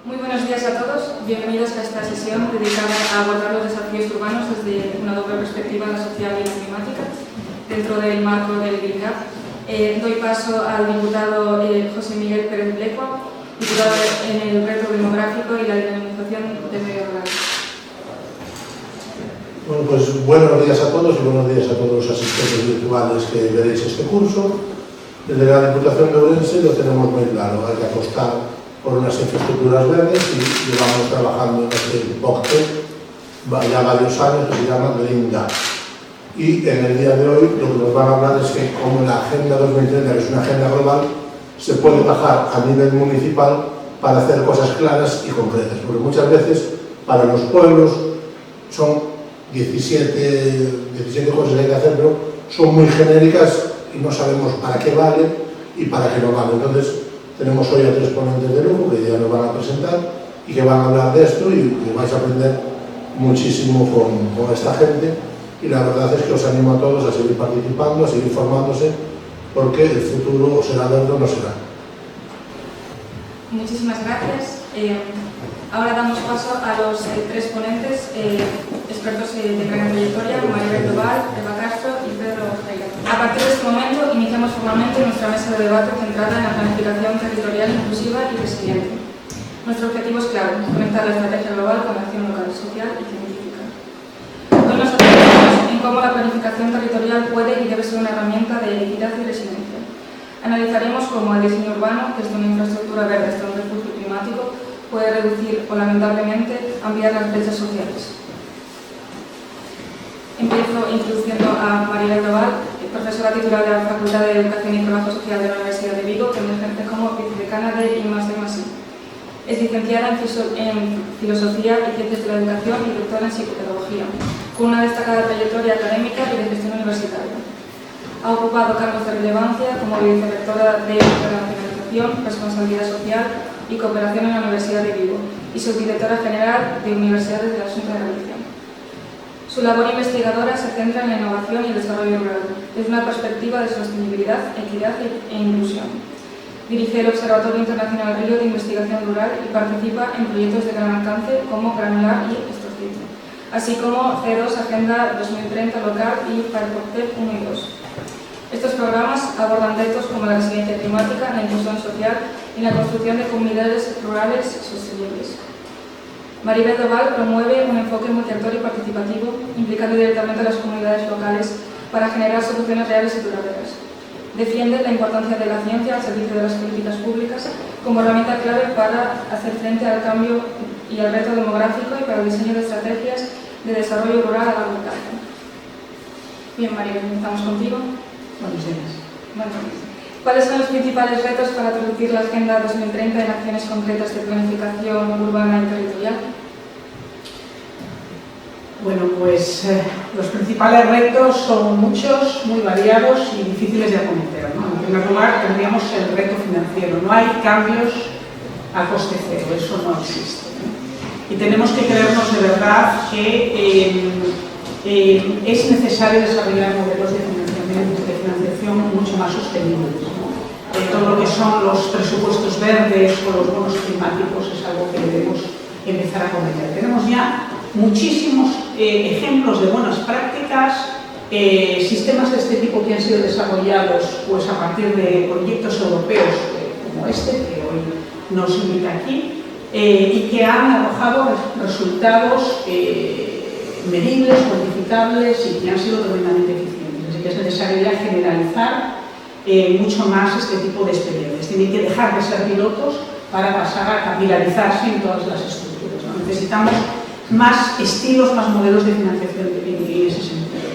Muy buenos días a todos, bienvenidos a esta sesión dedicada a abordar los desafíos urbanos desde una doble perspectiva, la social y la climática, dentro del marco del Green Gap. Doy paso al diputado José Miguel Pérez Blecua, diputado en el reto demográfico y la dinamización del medio rural. Bueno, pues buenos días a todos y buenos días a todos los asistentes virtuales que veréis este curso. Desde la Diputación de Ourense lo tenemos muy claro, hay que apostar por unas infraestructuras verdes y llevamos trabajando en este POCTE ya varios años, que se llama Green Gap. Y en el día de hoy lo que nos van a hablar es que como la Agenda 2030, que es una agenda global, se puede bajar a nivel municipal para hacer cosas claras y concretas, porque muchas veces para los pueblos son 17 cosas que hay que hacer, pero son muy genéricas y no sabemos para qué valen y para qué no valen. Entonces, tenemos hoy a 3 ponentes de lujo que ya nos van a presentar y que van a hablar de esto y vais a aprender muchísimo con esta gente. Y la verdad es que os animo a todos a seguir participando, a seguir formándose, porque el futuro será verde o no será. Muchísimas gracias. Ahora damos paso a los 3 ponentes, expertos de gran trayectoria, Maribel Doval, Eva Castro y Pedro Ojeda. A partir de este momento iniciamos formalmente nuestra mesa de debate centrada en la planificación territorial inclusiva y resiliente. Nuestro objetivo es claro, conectar la estrategia global con la acción local, social y científica. Hoy nos atenderemos en cómo la planificación territorial puede y debe ser una herramienta de equidad y resiliencia. Analizaremos cómo el diseño urbano, desde una infraestructura verde hasta un refugio climático, puede reducir o lamentablemente ampliar las brechas sociales. Empiezo introduciendo a Maribel Doval, profesora titular de la Facultad de Educación y Trabajo Social de la Universidad de Vigo, que ejerce como vicedecana de I+D+I. Es licenciada en Filosofía y Ciencias de la Educación y doctora en Psicopedagogía, con una destacada trayectoria académica y de gestión universitaria. Ha ocupado cargos de relevancia como vicerrectora de Internacionalización, Responsabilidad Social y Cooperación en la Universidad de Vigo y subdirectora general de Universidades de la Xunta de Galicia. Su labor investigadora se centra en la innovación y el desarrollo rural, desde una perspectiva de sostenibilidad, equidad e inclusión. Dirige el Observatorio Internacional Río de Investigación Rural y participa en proyectos de gran alcance como Granular y Estrocito, así como C2 Agenda 2030 Local y FirePortec 1 y 2. Estos programas abordan retos como la resiliencia climática, la inclusión social y la construcción de comunidades rurales sostenibles. Maribel Doval promueve un enfoque multiactor y participativo, implicando directamente a las comunidades locales para generar soluciones reales y duraderas. Defiende la importancia de la ciencia al servicio de las políticas públicas como herramienta clave para hacer frente al cambio y al reto demográfico y para el diseño de estrategias de desarrollo rural a largo plazo. Bien, Maribel, empezamos contigo. Buenos días. ¿Cuáles son los principales retos para traducir la Agenda 2030 en acciones concretas de planificación urbana y territorial? Bueno, pues los principales retos son muchos, muy variados y difíciles de acometer, ¿no? En primer lugar, tendríamos el reto financiero. No hay cambios a coste cero, eso no existe, ¿no? Y tenemos que creernos de verdad que es necesario desarrollar modelos de financiación mucho más sostenibles, ¿no? Todo lo que son los presupuestos verdes o los bonos climáticos es algo que debemos empezar a acometer. Tenemos ya muchísimos ejemplos de buenas prácticas, sistemas de este tipo que han sido desarrollados pues, a partir de proyectos europeos como este, que hoy nos invita aquí, y que han arrojado resultados medibles, cuantificables y que han sido tremendamente eficientes. Así que es necesario ya generalizar mucho más este tipo de experiencias. Tienen que dejar de ser pilotos para pasar a capilarizarse en todas las estructuras, ¿no? Necesitamos más estilos, más modelos de financiación en ese sentido.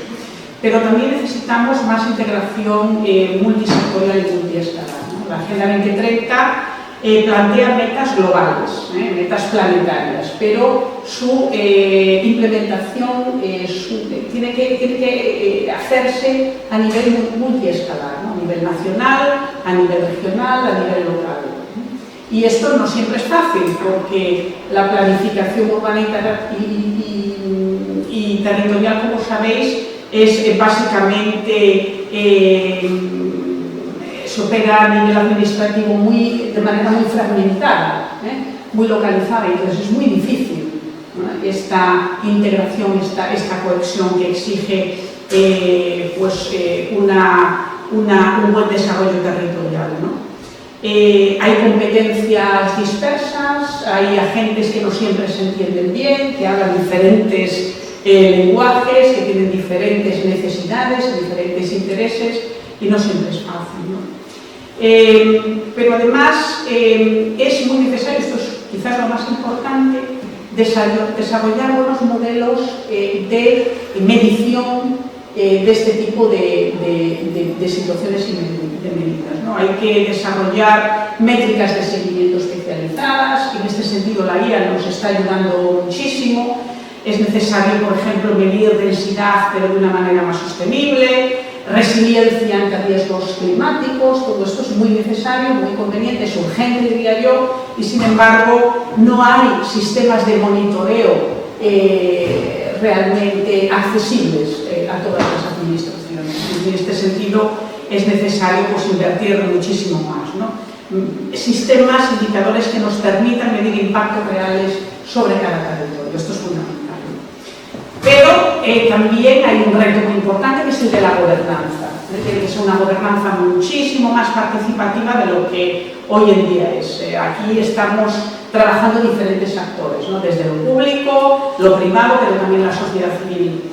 Pero también necesitamos más integración multisectorial y multiescalar, ¿no? La Agenda 2030 plantea metas globales, metas planetarias, pero su implementación tiene que hacerse a nivel multiescalar, ¿no? A nivel nacional, a nivel regional, a nivel local. Y esto no siempre es fácil, porque la planificación urbana y territorial, como sabéis, es básicamente se opera a nivel administrativo de manera muy fragmentada. muy localizada, entonces es muy difícil, ¿no?, esta integración, esta cohesión que exige un buen desarrollo territorial, ¿no? Hay competencias dispersas, hay agentes que no siempre se entienden bien, que hablan diferentes lenguajes, que tienen diferentes necesidades, diferentes intereses, y no siempre es fácil, ¿no? Pero además es muy necesario, esto es quizás lo más importante, desarrollar buenos modelos de medición de este tipo de situaciones y de medidas, ¿no? Hay que desarrollar métricas de seguimiento especializadas, y en este sentido la guía nos está ayudando muchísimo. Es necesario, por ejemplo, medir densidad, pero de una manera más sostenible, resiliencia ante riesgos climáticos. Todo esto es muy necesario, muy conveniente, es urgente, diría yo, y sin embargo no hay sistemas de monitoreo realmente accesibles a todas las administraciones. En este sentido es necesario invertir muchísimo más, ¿no? Sistemas, indicadores que nos permitan medir impactos reales sobre cada territorio. Esto es fundamental, ¿no? Pero también hay un reto muy importante, que es el de la gobernanza. Tiene que ser una gobernanza muchísimo más participativa de lo que hoy en día es. Aquí estamos trabajando diferentes actores, ¿no?, desde lo público, lo privado, pero también la sociedad civil.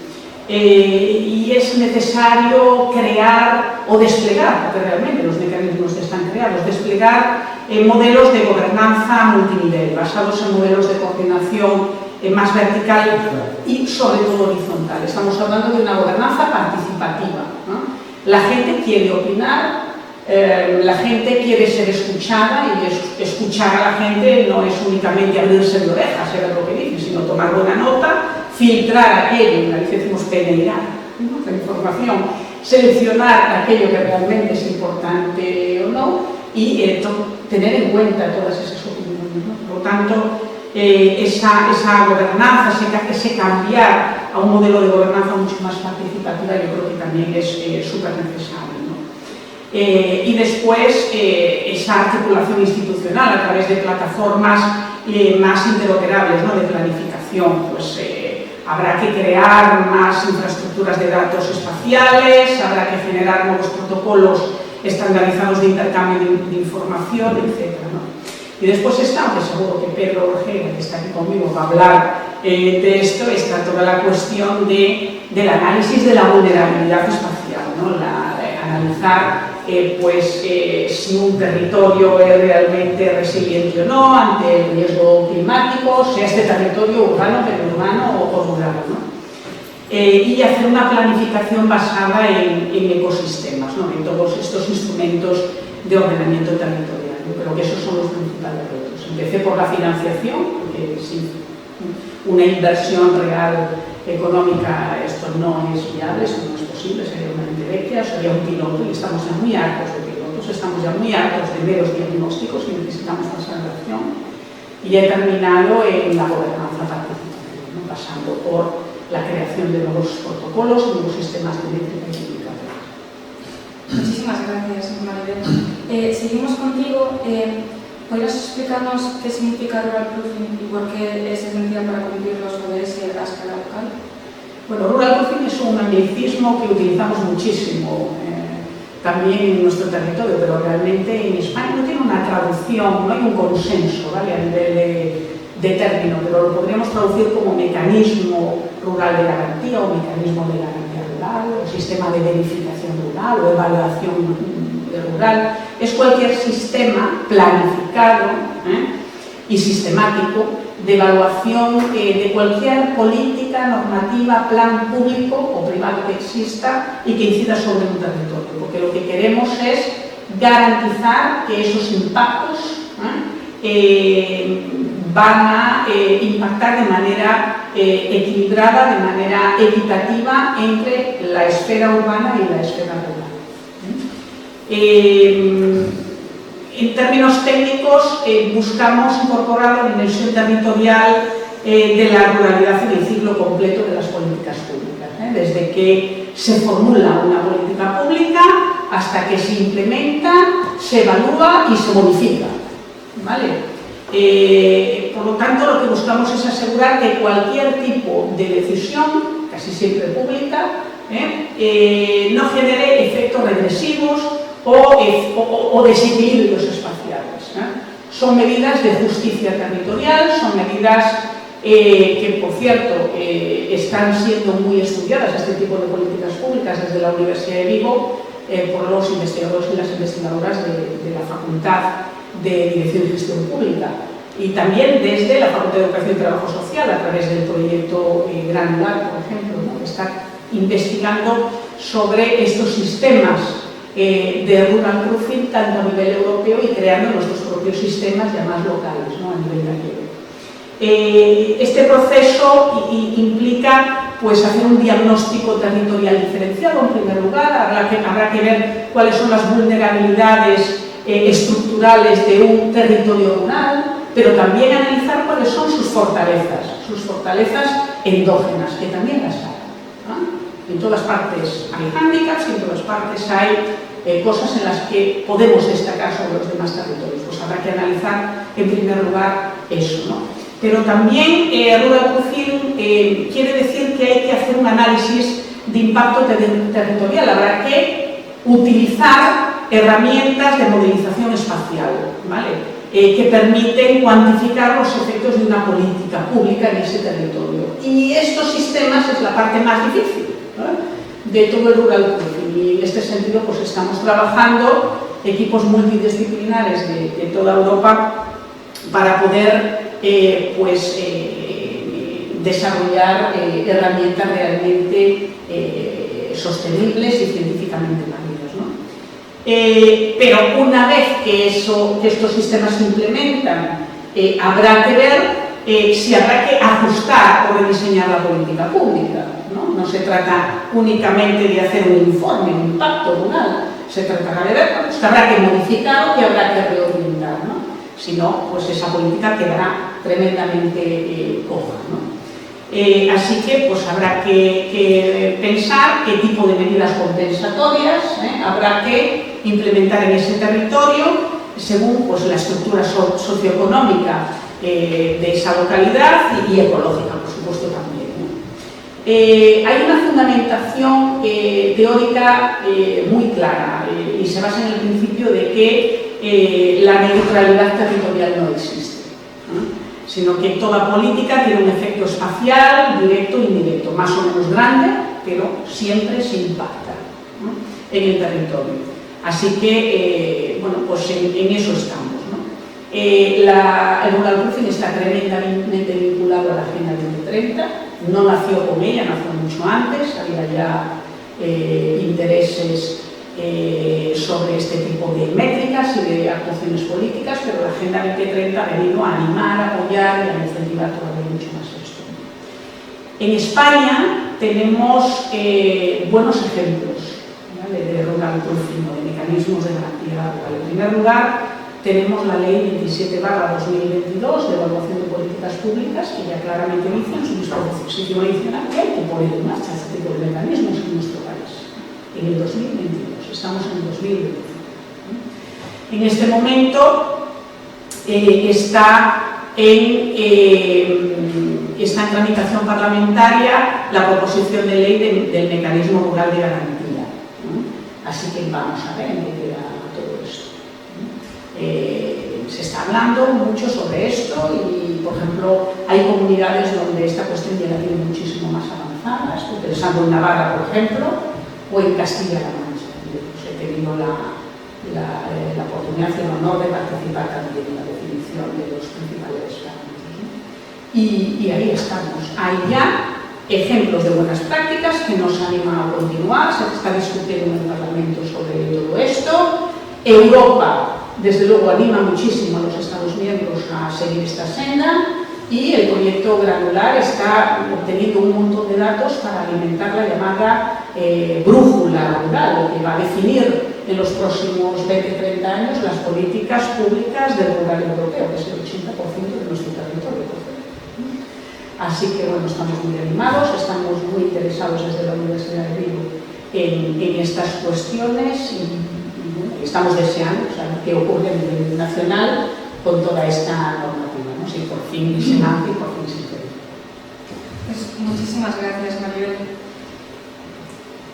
Y es necesario crear o desplegar, porque realmente los mecanismos están creados, desplegar modelos de gobernanza multinivel, basados en modelos de coordinación más vertical y sobre todo horizontal. Estamos hablando de una gobernanza participativa, ¿no? La gente quiere opinar, la gente quiere ser escuchada, y escuchar a la gente no es únicamente abrirse de orejas, saber lo que dice, sino tomar buena nota, filtrar aquello, en Galicia decimos peneirar, ¿no?, la información, seleccionar aquello que realmente es importante o no, y tener en cuenta todas esas opiniones, ¿no? Por lo tanto, esa gobernanza, ese cambiar a un modelo de gobernanza mucho más participativa, yo creo que también es súper necesario, ¿no? Y después esa articulación institucional a través de plataformas más interoperables, ¿no?, de planificación. Pues habrá que crear más infraestructuras de datos espaciales, habrá que generar nuevos protocolos estandarizados de intercambio de información, etc., ¿no? Y después está, aunque seguro que Pedro Ortega, que está aquí conmigo, va a hablar de esto, está toda la cuestión del análisis de la vulnerabilidad espacial, ¿no? Analizar si un territorio es realmente resiliente o no ante el riesgo climático, sea este territorio urbano, periurbano o rural, ¿no? Y hacer una planificación basada en ecosistemas, ¿no?, en todos estos instrumentos de ordenamiento territorial. Yo creo que esos son los principales retos. Empecé por la financiación, porque sin una inversión real económica esto no es viable, esto no es posible, sería una entelequia, sería un piloto, y estamos ya muy hartos de pilotos, estamos ya muy hartos de meros diagnósticos y necesitamos pasar a la acción. Y he terminado en la gobernanza participativa, ¿no?, pasando por la creación de nuevos protocolos, nuevos sistemas de métrica y indicadores. Muchísimas gracias, Maribel. Seguimos contigo. ¿Podrías explicarnos qué significa Rural Proofing y por qué es esencial para cumplir los ODS a escala local? Bueno, Rural Proofing es un anglicismo que utilizamos muchísimo también en nuestro territorio, pero realmente en España no tiene una traducción, no hay un consenso, ¿vale?, a nivel de término, pero lo podríamos traducir como mecanismo rural de garantía o mecanismo de garantía rural, o sistema de verificación rural o evaluación rural. Es cualquier sistema planificado y sistemático de evaluación de cualquier política, normativa, plan público o privado que exista y que incida sobre un territorio, porque lo que queremos es garantizar que esos impactos van a impactar de manera equilibrada, de manera equitativa entre la esfera urbana y la esfera rural. En términos técnicos, buscamos incorporar la dimensión territorial de la ruralidad en el ciclo completo de las políticas públicas, desde que se formula una política pública hasta que se implementa, se evalúa y se modifica, ¿vale? Por lo tanto, lo que buscamos es asegurar que cualquier tipo de decisión, casi siempre pública, no genere efectos regresivos o desequilibrios espaciales. Son medidas de justicia territorial, son medidas que, por cierto, están siendo muy estudiadas, este tipo de políticas públicas, desde la Universidad de Vigo, por los investigadores y las investigadoras de la Facultad de Dirección y Gestión Pública, y también desde la Facultad de Educación y Trabajo Social, a través del proyecto Granular, por ejemplo, ¿no? Que está investigando sobre estos sistemas de rural proofing, tanto a nivel europeo y creando nuestros propios sistemas ya más locales, ¿no? A nivel gallego. Este proceso implica pues, hacer un diagnóstico territorial diferenciado, en primer lugar. Habrá que ver cuáles son las vulnerabilidades estructurales de un territorio rural, pero también analizar cuáles son sus fortalezas endógenas, que también las hay, ¿no? En todas partes hay hándicaps y en todas partes hay cosas en las que podemos destacar sobre los demás territorios. Pues habrá que analizar, en primer lugar, eso, ¿no? Pero también rural proofing quiere decir que hay que hacer un análisis de impacto territorial. Habrá que utilizar herramientas de modelización espacial, ¿vale? Que permiten cuantificar los efectos de una política pública en ese territorio. Y estos sistemas es la parte más difícil, ¿no? De todo el rural proofing. Y en este sentido pues, estamos trabajando multidisciplinares de toda Europa para poder desarrollar herramientas realmente sostenibles y científicamente válidas, ¿no? Pero una vez que estos sistemas se implementan, habrá que ver si habrá que ajustar o rediseñar la política pública, ¿no? No se trata únicamente de hacer un informe, un impacto rural, se tratará de ver que habrá que modificar o que habrá que reorientar, ¿no? Si no, pues esa política quedará tremendamente coja, ¿no? Así que pues habrá que pensar qué tipo de medidas compensatorias habrá que implementar en ese territorio según pues, la estructura socioeconómica de esa localidad y ecológica, por supuesto, también, ¿no? Hay una fundamentación teórica muy clara y se basa en el principio de que la neutralidad territorial no existe, ¿no? Sino que toda política tiene un efecto espacial, directo e indirecto, más o menos grande, pero siempre se impacta, ¿no? En el territorio. Así que, bueno, pues en eso estamos, ¿no? El rural proofing está tremendamente vinculado a la Agenda 2030, no nació con ella, nació mucho antes, había ya intereses sobre este tipo de métricas y de actuaciones políticas, pero la Agenda 2030 ha venido a animar, a apoyar y a incentivar todavía mucho más esto. En España tenemos buenos ejemplos, ¿vale?, de rural proofing o de mecanismos de garantía rural. En primer lugar, tenemos la Ley 27/2022 de evaluación de políticas públicas, que ya claramente dice en su disposición adicional que hay que poner en marcha este tipo de mecanismos en nuestro país. En el 2022, estamos en el 2021. En este momento está en tramitación parlamentaria la proposición de ley del mecanismo rural de garantía, ¿no? Así que vamos a ver en qué queda todo esto. Se está hablando mucho sobre esto y, por ejemplo, hay comunidades donde esta cuestión ya la tiene muchísimo más avanzada. Estoy pensando en Navarra, por ejemplo, o en Castilla-La Mancha. Pues he tenido la oportunidad y el honor de participar también en la definición de los principales parámetros, ¿no? Y ahí estamos. Hay ya ejemplos de buenas prácticas que nos animan a continuar. Se está discutiendo en el Parlamento sobre todo esto. Europa, desde luego, anima muchísimo a los Estados miembros a seguir esta senda. Y el proyecto Granular está obteniendo un montón de datos para alimentar la llamada brújula rural, que va a definir en los próximos 20-30 años las políticas públicas del rural europeo, que es el 80% de nuestro territorio. Así que, bueno, estamos muy animados, estamos muy interesados desde la Universidad de Vigo en estas cuestiones y bueno, estamos deseando saber qué ocurre a nivel nacional con toda esta normativa, ¿no? Si por fin se nace y por fin se implementa. Pues muchísimas gracias, Maribel.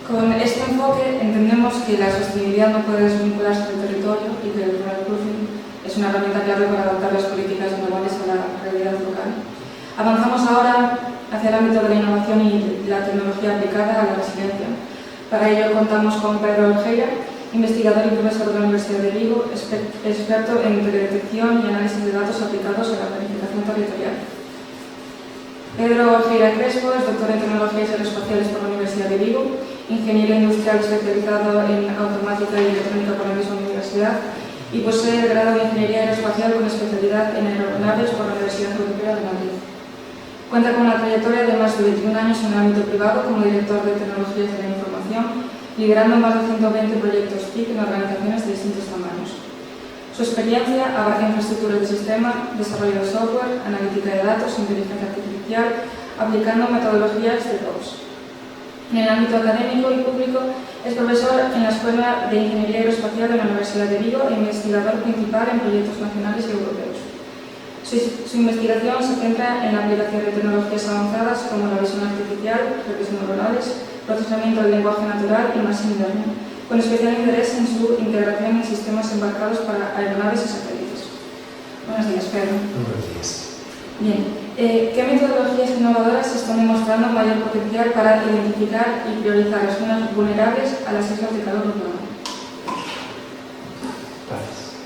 Con este enfoque entendemos que la sostenibilidad no puede desvincularse del territorio y que el rural proofing es una herramienta clave para adaptar las políticas globales a la realidad local. Avanzamos ahora hacia el ámbito de la innovación y la tecnología aplicada a la resiliencia. Para ello contamos con Pedro Orjeira, investigador y profesor de la Universidad de Vigo, experto en predetección y análisis de datos aplicados a la planificación territorial. Pedro Orjeira Crespo es doctor en Tecnologías Aeroespaciales por la Universidad de Vigo, ingeniero industrial especializado en automática y electrónica por la misma universidad y posee el grado de Ingeniería Aeroespacial con especialidad en aeronaves por la Universidad Europea de Madrid. Cuenta con una trayectoria de más de 21 años en el ámbito privado como director de Tecnologías de la Información, liderando más de 120 proyectos TIC en organizaciones de distintos tamaños. Su experiencia abarca infraestructuras de sistema, desarrollo de software, analítica de datos, inteligencia artificial, aplicando metodologías de DevOps. En el ámbito académico y público, es profesor en la Escuela de Ingeniería Aeroespacial de la Universidad de Vigo e investigador principal en proyectos nacionales y europeos. Su investigación se centra en la aplicación de tecnologías avanzadas como la visión artificial, redes neuronales, procesamiento del lenguaje natural y machine learning, con especial interés en su integración en sistemas embarcados para aeronaves y satélites. Buenos días, Pedro. Buenos días. Bien, ¿qué metodologías innovadoras están demostrando mayor potencial para identificar y priorizar las zonas vulnerables a las islas de calor urbano? Gracias.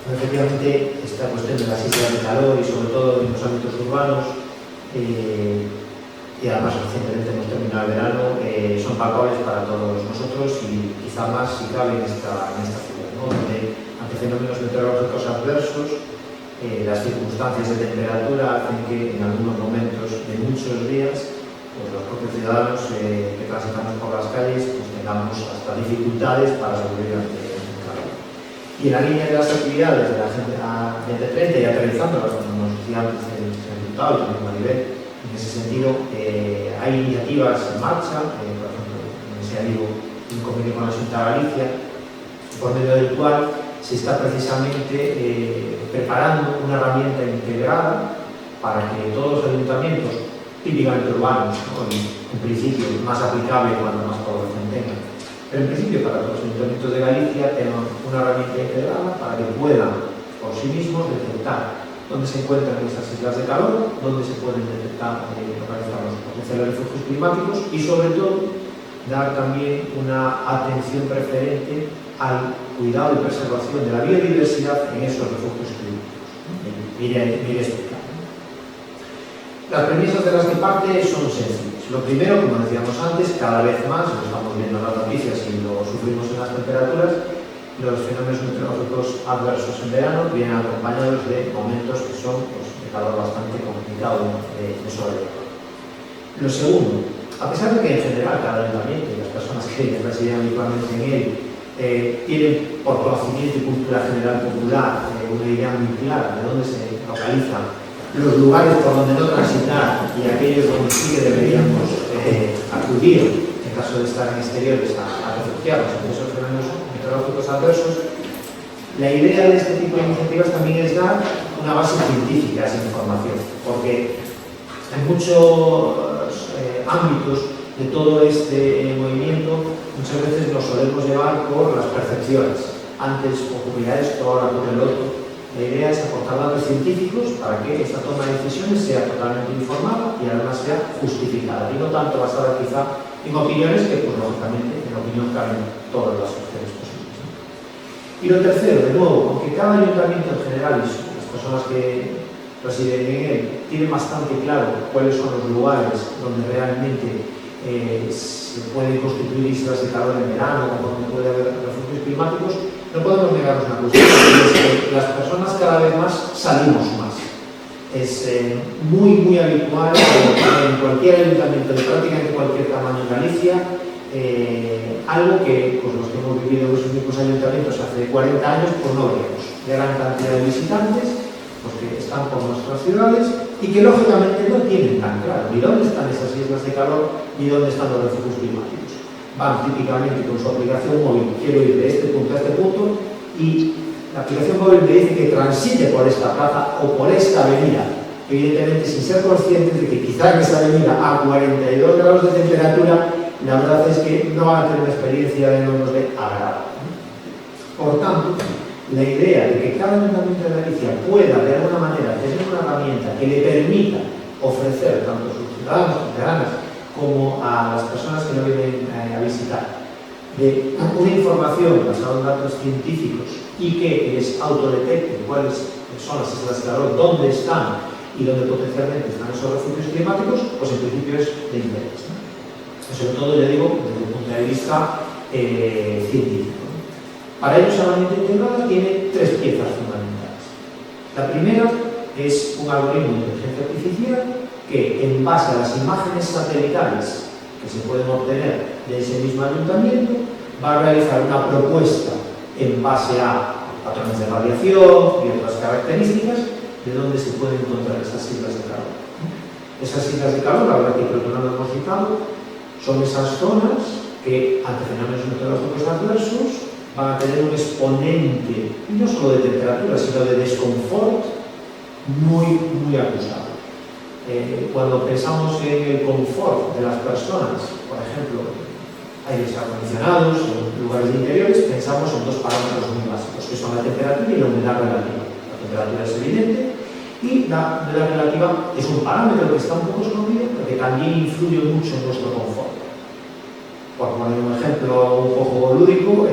Efectivamente, esta cuestión de las islas de calor y sobre todo en los ámbitos urbanos, y además recientemente hemos terminado el verano, son palpables para todos nosotros y quizá más si cabe en esta ciudad, ¿no? Donde ante fenómenos meteorológicos adversos, las circunstancias de temperatura hacen que en algunos momentos de muchos días pues los propios ciudadanos que transitamos por las calles pues tengamos hasta dificultades para sobrevivir ante el calor. Y en la línea de las actividades de la Agenda 2030 y aterrizándolas, como nos decía antes el diputado y también Maribel, en ese sentido hay iniciativas en marcha, por ejemplo, en ese amigo un convenio con la Xunta de Galicia, por medio del cual se está precisamente preparando una herramienta integrada para que todos los ayuntamientos, típicamente urbanos, ¿no? En principio más aplicable cuando más población tengan, pero en principio para todos los ayuntamientos de Galicia tengan una herramienta integrada para que puedan por sí mismos detectar dónde se encuentran esas islas de calor, dónde se pueden detectar localizar los potenciales refugios climáticos y sobre todo dar también una atención preferente al cuidado y preservación de la biodiversidad en esos refugios climáticos. Mire explicando. Las premisas de las que parte son sencillas. Lo primero, como decíamos antes, cada vez más, lo estamos viendo en las noticias y lo sufrimos en las temperaturas, los fenómenos meteorológicos adversos en verano vienen acompañados de momentos que son pues, de calor bastante complicado de sobrellevar. Lo segundo, a pesar de que en general cada ayuntamiento y las personas que residen habitualmente en él tienen por conocimiento y cultura general popular una idea muy clara de dónde se localizan los lugares por donde no transitar y aquellos donde sí que deberíamos acudir en caso de estar en exteriores a refugiarnos en esos fenómenos meteorológicos adversos, la idea de este tipo de iniciativas también es dar una base científica a esa información, porque en muchos ámbitos de todo este movimiento muchas veces nos solemos llevar por las percepciones. Antes ocurría esto, ahora ocurre lo otro. La idea es aportar datos científicos para que esa toma de decisiones sea totalmente informada y además sea justificada y no tanto basada quizá en opiniones que, pues lógicamente, en la opinión caben todas las opciones posibles, ¿no? Y lo tercero, de nuevo, aunque cada ayuntamiento en general y las personas que residen en él tienen bastante claro cuáles son los lugares donde realmente se pueden constituir islas de calor en verano o donde puede haber refugios climáticos, no podemos negarnos una cuestión, es que las personas cada vez más salimos más. Es muy habitual en cualquier ayuntamiento de prácticamente cualquier tamaño en Galicia, algo que pues, los que hemos vivido en esos mismos ayuntamientos hace 40 años pues no veíamos. Gran cantidad de visitantes pues, que están por nuestras ciudades y que lógicamente no tienen tan claro ni dónde están esas islas de calor ni dónde están los refugios climáticos. Van típicamente con su aplicación móvil, quiero ir de este punto a este punto y la aplicación móvil me dice que transite por esta plaza o por esta avenida, evidentemente sin ser conscientes de que quizá en esa avenida a 42 grados de temperatura, la verdad es que no van a tener una experiencia de no de agradable. Por tanto, la idea de que cada ayuntamiento de Galicia pueda de alguna manera tener una herramienta que le permita ofrecer tanto a sus ciudadanos, ciudadanas, como a las personas que lo vienen a visitar, de una información basada en datos científicos y que les autodetecten cuáles son las islas de calor, dónde están y dónde potencialmente están esos refugios climáticos, pues en principio es de interés, ¿no? Sobre todo, ya digo, desde el punto de vista científico. Para ello, esa herramienta integrada tiene tres piezas fundamentales. La primera es un algoritmo de inteligencia artificial que, en base a las imágenes satelitales que se pueden obtener de ese mismo ayuntamiento, va a realizar una propuesta en base a patrones de radiación y otras características de dónde se pueden encontrar esas islas de calor. Esas islas de calor, la verdad que creo que no lo hemos citado, son esas zonas que, ante fenómenos meteorológicos adversos, van a tener un exponente, no solo de temperatura, sino de desconfort muy acusado. Cuando pensamos en el confort de las personas, por ejemplo, aires acondicionados o lugares de interiores, pensamos en dos parámetros muy básicos, que son la temperatura y la humedad relativa. La temperatura es evidente y la humedad relativa es un parámetro que está un poco escondido, pero que también influye mucho en nuestro confort. Por poner un ejemplo un poco lúdico,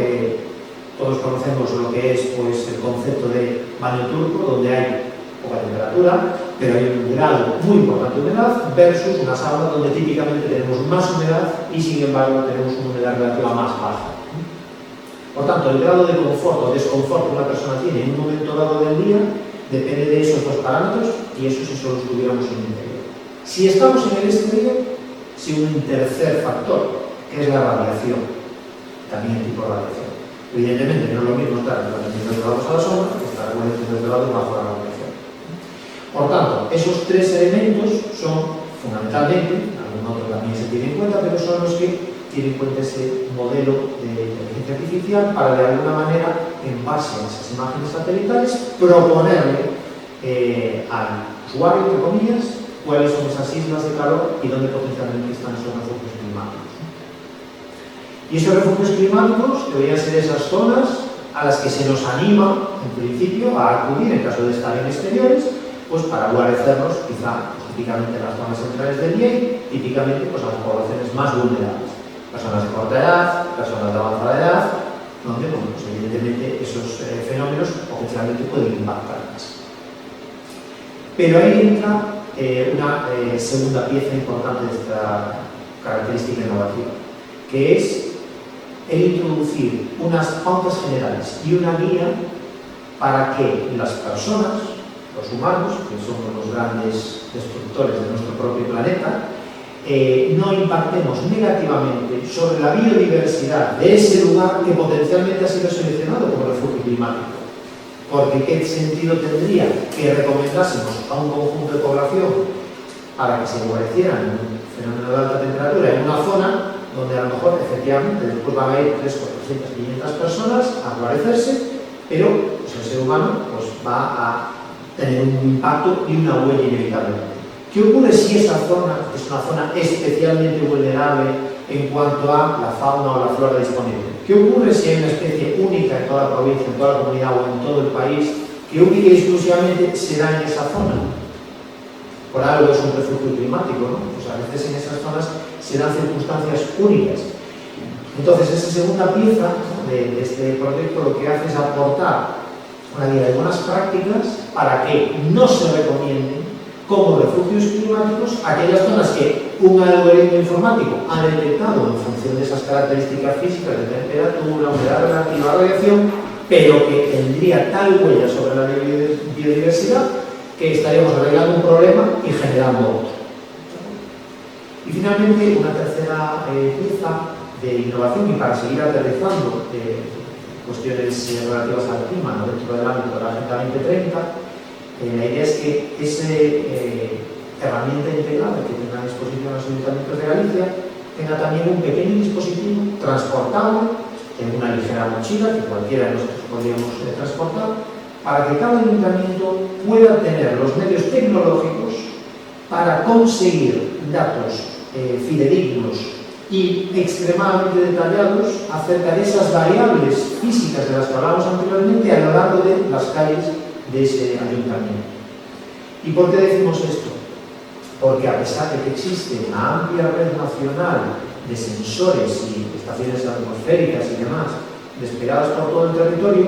todos conocemos lo que es pues, el concepto de baño turco, donde hay poca temperatura, pero hay un grado muy importante de humedad, versus una sauna donde típicamente tenemos más humedad y sin embargo tenemos una humedad relativa más baja. Por tanto, el grado de confort o desconfort que una persona tiene en un momento dado del día depende de esos dos parámetros y eso si solo estuviéramos en el interior. Si estamos en el exterior, si un tercer factor, que es la radiación, también el tipo de radiación. Evidentemente no es lo mismo estar a 42 grados a la sombra que estar a 42 grados bajo la radiación. Por tanto, esos tres elementos son fundamentalmente, algún otro también se tiene en cuenta, pero son los que tienen en cuenta ese modelo de inteligencia artificial para de alguna manera, en base a esas imágenes satelitales, proponerle al usuario, entre comillas, cuáles son esas islas de calor y dónde potencialmente están esos refugios climáticos. Y esos refugios climáticos deberían ser esas zonas a las que se nos anima, en principio, a acudir en caso de estar en exteriores, pues para guarecernos, quizá, pues, típicamente en las zonas centrales del día y típicamente pues, a las poblaciones más vulnerables. Personas de corta edad, personas de avanzada edad, donde, bueno, pues, evidentemente, esos fenómenos potencialmente pueden impactar más. Pero ahí entra una segunda pieza importante de esta característica innovativa, que es el introducir unas pautas generales y una guía para que las personas, los humanos, que somos los grandes destructores de nuestro propio planeta, no impactemos negativamente sobre la biodiversidad de ese lugar que potencialmente ha sido seleccionado como refugio climático. Porque ¿qué sentido tendría que recomendásemos a un conjunto de población para que se guarecieran en un fenómeno de alta temperatura en una zona donde a lo mejor efectivamente después van a ir 300, 400, 500 personas a guarecerse, pero pues, el ser humano pues, va a tener un impacto y una huella inevitable? ¿Qué ocurre si esa zona es una zona especialmente vulnerable en cuanto a la fauna o la flora disponible? ¿Qué ocurre si hay una especie única en toda la provincia, en toda la comunidad o en todo el país que única y exclusivamente se da en esa zona? Por algo es un refugio climático, ¿no? Pues a veces en esas zonas se dan circunstancias únicas. Entonces, esa segunda pieza de este proyecto lo que hace es aportar una guía de buenas prácticas para que no se recomienden como refugios climáticos aquellas zonas que un algoritmo informático ha detectado en función de esas características físicas de temperatura, humedad relativa, radiación, pero que tendría tal huella sobre la biodiversidad que estaríamos arreglando un problema y generando otro. Y finalmente, una tercera pieza de innovación y para seguir aterrizando cuestiones relativas al clima, ¿no? Dentro del ámbito de la Agenda 2030, la idea es que esa herramienta integrada que tenga a disposición los ayuntamientos de Galicia tenga también un pequeño dispositivo transportable en una ligera mochila que cualquiera de nosotros podríamos transportar, para que cada ayuntamiento pueda tener los medios tecnológicos para conseguir datos fidedignos y extremadamente detallados acerca de esas variables físicas de las que hablamos anteriormente a lo largo de las calles de ese ayuntamiento. ¿Y por qué decimos esto? Porque a pesar de que existe una amplia red nacional de sensores y estaciones atmosféricas y demás desplegadas por todo el territorio,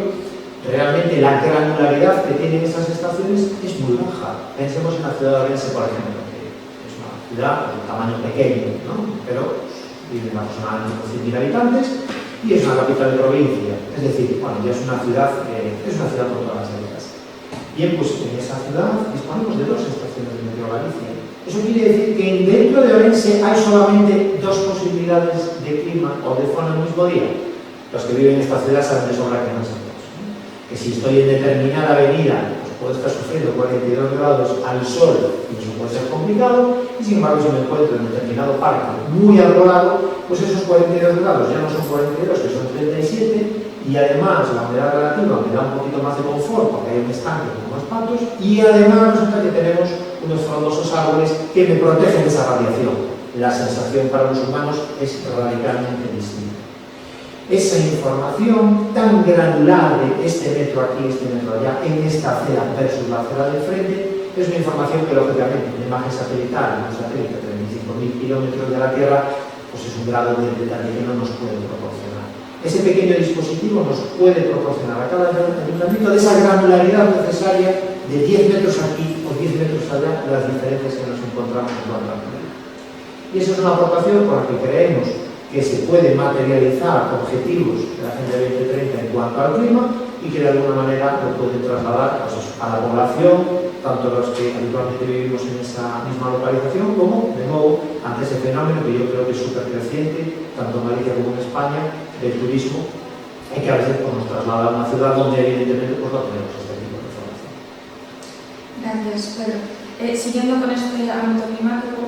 realmente la granularidad que tienen esas estaciones es muy baja. Pensemos en la ciudad de Orense, por ejemplo, que es una ciudad de tamaño pequeño, ¿no? Pero viven aproximadamente 100.000 habitantes y es una capital de provincia. Es decir, bueno, ya es una ciudad por todas las letras. Bien, pues en esa ciudad disponemos de 2 estaciones de Meteo Galicia. Eso quiere decir que dentro de Orense hay solamente 2 posibilidades de clima o de zona en el mismo día. Los que viven en esta ciudad saben de sobra que no son 2. Que si estoy en determinada avenida, pues puedo estar sufriendo 42 grados al sol y eso puede ser complicado, y sin embargo si me encuentro en determinado parque muy arbolado, pues esos 42 grados ya no son 42, que son 37, y además la humedad relativa me da un poquito más de confort porque hay un estanque con más patos, y además resulta que tenemos unos frondosos árboles que me protegen de esa radiación. La sensación para los humanos es radicalmente distinta. Esa información tan granular de este metro aquí, este metro allá, en esta acera versus la acera del frente, es una información que lógicamente una imagen satelital, un satélite a 35.000 kilómetros de la Tierra, pues es un grado de detalle que no nos puede proporcionar. Ese pequeño dispositivo nos puede proporcionar a cada ayuntamiento de esa granularidad necesaria de 10 metros aquí o 10 metros allá, las diferencias que nos encontramos en cuanto al clima. Y esa es una aportación con la que creemos que se puede materializar objetivos de la Agenda 2030 en cuanto al clima y que de alguna manera lo pueden trasladar pues, a la población, tanto los que habitualmente vivimos en esa misma localización como, de nuevo, ante ese fenómeno que yo creo que es súper creciente, tanto en Galicia como en España, del turismo, y que a veces pues, nos traslada a una ciudad donde evidentemente pues, no tenemos este tipo de información. Gracias, Pedro. Siguiendo con este ámbito climático,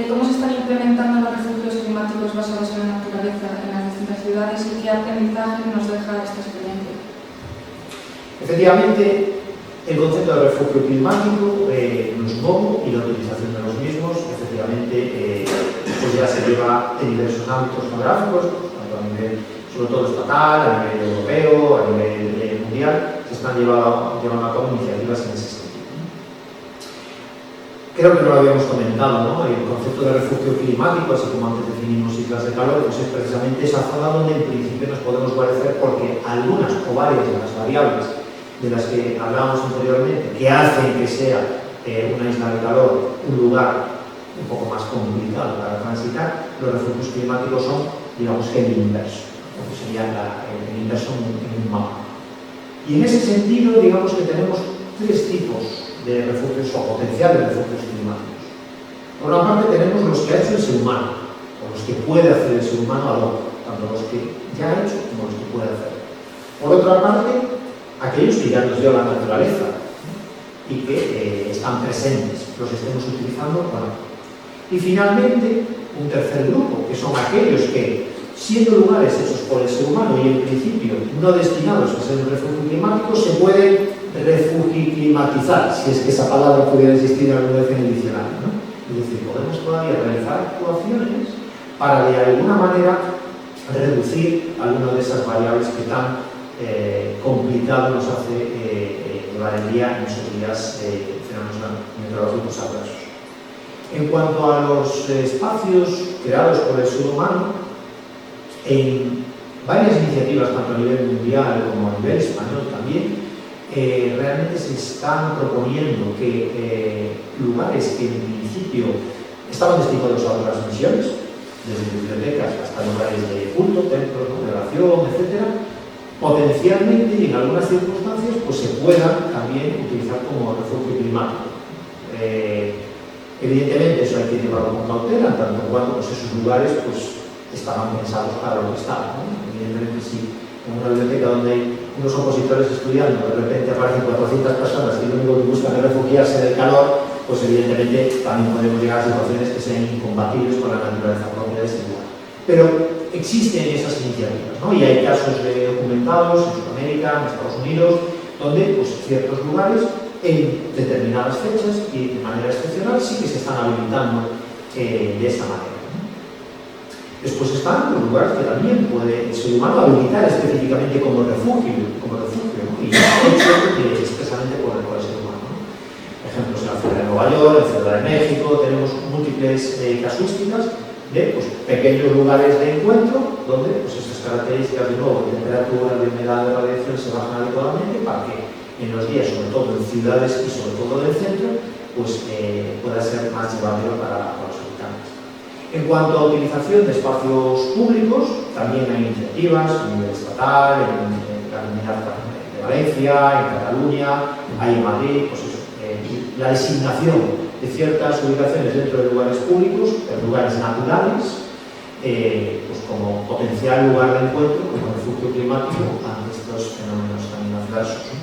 ¿cómo se están implementando los refugios climáticos basados en la naturaleza en las distintas ciudades y qué aprendizaje nos deja esta experiencia? Efectivamente, el concepto de refugio climático no es nuevo y la utilización de los mismos, efectivamente, pues ya se lleva en diversos ámbitos geográficos, tanto a nivel, sobre todo estatal, a nivel europeo, a nivel mundial, se están llevando a cabo iniciativas en ese sentido. Creo que no lo habíamos comentado, ¿no? El concepto de refugio climático, así como antes definimos islas de calor, pues es precisamente esa zona donde en principio nos podemos guarecer porque algunas o varias de las variables de las que hablábamos anteriormente, que hacen que sea una isla de calor un lugar un poco más complicado para transitar, los refugios climáticos son, digamos, el inverso, lo que sería el inverso en un mapa. Y en ese sentido, digamos que tenemos 3 tipos de refugios o potenciales refugios climáticos. Por una parte tenemos los que ha hecho el ser humano, o los que puede hacer el ser humano ad hoc, tanto los que ya ha hecho como los que puede hacer. Por otra parte, aquellos que ya nos dio la naturaleza y que están presentes, los estemos utilizando o no. Y finalmente, un tercer grupo, que son aquellos que, siendo lugares hechos por el ser humano y en principio no destinados a ser un refugio climático, se pueden refugiclimatizar, si es que esa palabra pudiera existir alguna vez en el diccionario, ¿no? Es decir, podemos todavía realizar actuaciones para de alguna manera reducir alguna de esas variables que tan complicado nos hace llevar el día en esos días fenómenos meteorológicos adversos. En cuanto a los espacios creados por el ser humano, en varias iniciativas, tanto a nivel mundial como a nivel español también, realmente se están proponiendo que lugares que en principio estaban destinados a otras misiones, desde bibliotecas hasta lugares de culto, templos, de oración, etc., potencialmente y en algunas circunstancias pues se puedan también utilizar como refugio climático. Evidentemente eso hay que llevarlo con cautela, tanto cuanto pues, esos lugares pues, estaban pensados para lo que estaban, ¿no? Evidentemente si en una biblioteca donde hay unos opositores estudiando, de repente aparecen 400 personas que lo único que buscan es refugiarse del calor, pues evidentemente también podemos llegar a situaciones que sean incompatibles con la naturaleza propia de ese lugar. Pero existen esas iniciativas, ¿no? Y hay casos documentados en Sudamérica, en Estados Unidos, donde pues, ciertos lugares en determinadas fechas y de manera excepcional sí que se están habilitando de esa manera, ¿no? Después están los lugares que también puede el ser humano habilitar específicamente como refugio, ¿no? Y hecho expresamente por el ser humano, ¿no? Ejemplos en la ciudad de Nueva York, en la ciudad de México, tenemos múltiples casuísticas de pues, pequeños lugares de encuentro donde pues, estas características de nuevo de temperatura, de humedad, de radiación se bajan adecuadamente para que en los días, sobre todo en ciudades y sobre todo del centro, pues pueda ser más llevadero para los habitantes. En cuanto a utilización de espacios públicos, también hay iniciativas a nivel estatal, en la Comunidad de Valencia, en Cataluña, hay en Madrid, pues eso, la designación de ciertas ubicaciones dentro de lugares públicos, de lugares naturales, pues como potencial lugar de encuentro, como refugio climático ante estos fenómenos también adversos, ¿no?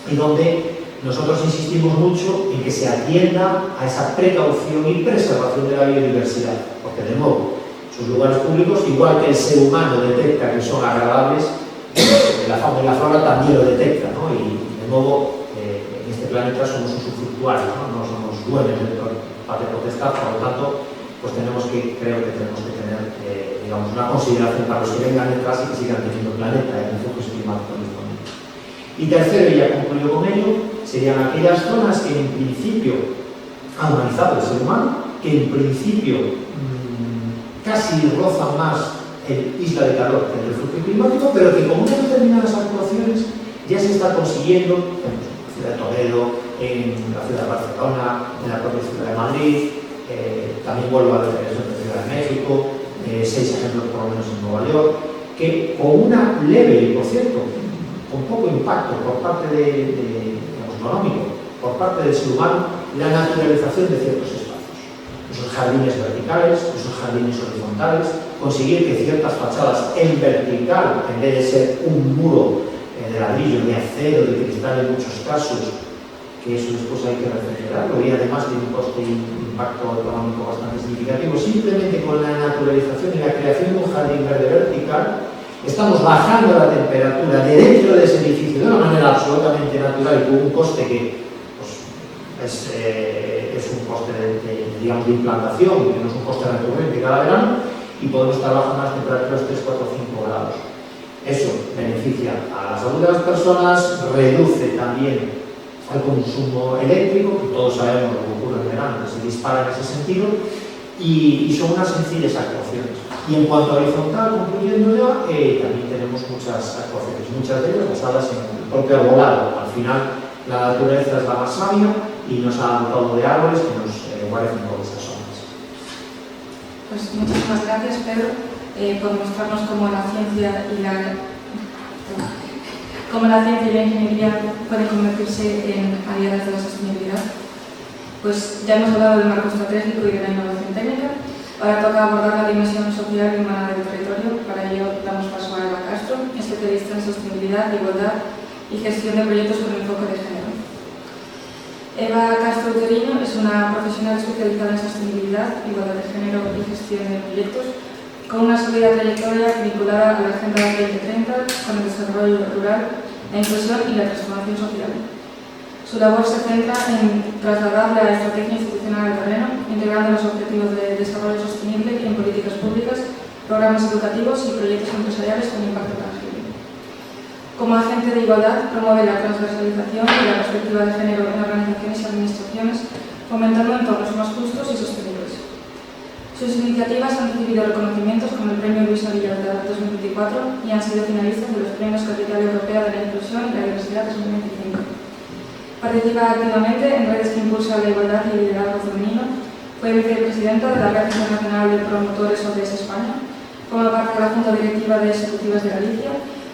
Y donde nosotros insistimos mucho en que se atienda a esa precaución y preservación de la biodiversidad, porque de nuevo, sus lugares públicos, igual que el ser humano detecta que son agradables, la fauna y la flora también lo detecta, ¿no? Y de nuevo, en este planeta somos usufructuarios, ¿no? No somos dueños de patria potestad, por lo tanto, pues creo que tenemos que tener, digamos, una consideración para los que vengan detrás y que sigan teniendo planeta y enfoques climáticos disponibles. Y tercero, y ya concluyo con ello, serían aquellas zonas que en principio ha humanizado el ser humano, que en principio casi rozan más el isla de calor que el refugio climático, pero que con unas determinadas actuaciones ya se está consiguiendo, en la ciudad de Toledo, en la ciudad de Barcelona, en la propia ciudad de Madrid, también vuelvo a la ciudad de México, 6 ejemplos por lo menos en Nueva York, que con una leve, y por cierto, con poco impacto por parte digamos, económico, por parte del ser humano, la naturalización de ciertos espacios. Esos jardines verticales, esos jardines horizontales, conseguir que ciertas fachadas en vertical, en vez de ser un muro de ladrillo, de acero, de cristal en muchos casos, que eso después hay que refrigerarlo y además tiene un coste y un impacto económico bastante significativo, simplemente con la naturalización y la creación de un jardín verde vertical, estamos bajando la temperatura de dentro de ese edificio de una manera absolutamente natural y con un coste que pues, es un coste digamos, de implantación, que no es un coste recurrente cada verano, y podemos estar bajando las temperaturas 3, 4, 5 grados. Eso beneficia a la salud de las personas, reduce también el consumo eléctrico, que todos sabemos lo que ocurre en verano, que se dispara en ese sentido, y son unas sencillas actuaciones. Y en cuanto a horizontal, concluyendo ya, también tenemos muchas actuaciones, muchas de ellas basadas en el propio arbolado. Al final, la naturaleza es la más sabia y nos ha dotado de árboles que nos guarden por esas zonas. Pues muchísimas gracias, Pedro, por mostrarnos cómo la ciencia y la ingeniería pueden convertirse en aliadas de la sostenibilidad. Pues ya hemos hablado del marco estratégico y de la innovación técnica. Ahora toca abordar la dimensión social y humana del territorio. Para ello damos paso a Eva Castro, especialista en sostenibilidad, igualdad y gestión de proyectos con enfoque de género. Eva Castro Torino es una profesional especializada en sostenibilidad, igualdad de género y gestión de proyectos, con una sólida trayectoria vinculada a la Agenda 2030 con el desarrollo rural, la inclusión y la transformación social. Su labor se centra en trasladar la estrategia institucional al terreno, integrando los objetivos de desarrollo sostenible en políticas públicas, programas educativos y proyectos empresariales con impacto tangible. Como agente de igualdad, promueve la transversalización y la perspectiva de género en organizaciones y administraciones, fomentando entornos más justos y sostenibles. Sus iniciativas han recibido reconocimientos como el Premio Luisa Villalta 2024 y han sido finalistas de los Premios Capital Europea de la Inclusión y la Diversidad 2025. Participa activamente en redes que impulsan la igualdad y el liderazgo femenino. Fue vicepresidenta de la Red Internacional de Promotores ODS España. Forma parte de la Junta Directiva de Ejecutivas de Galicia.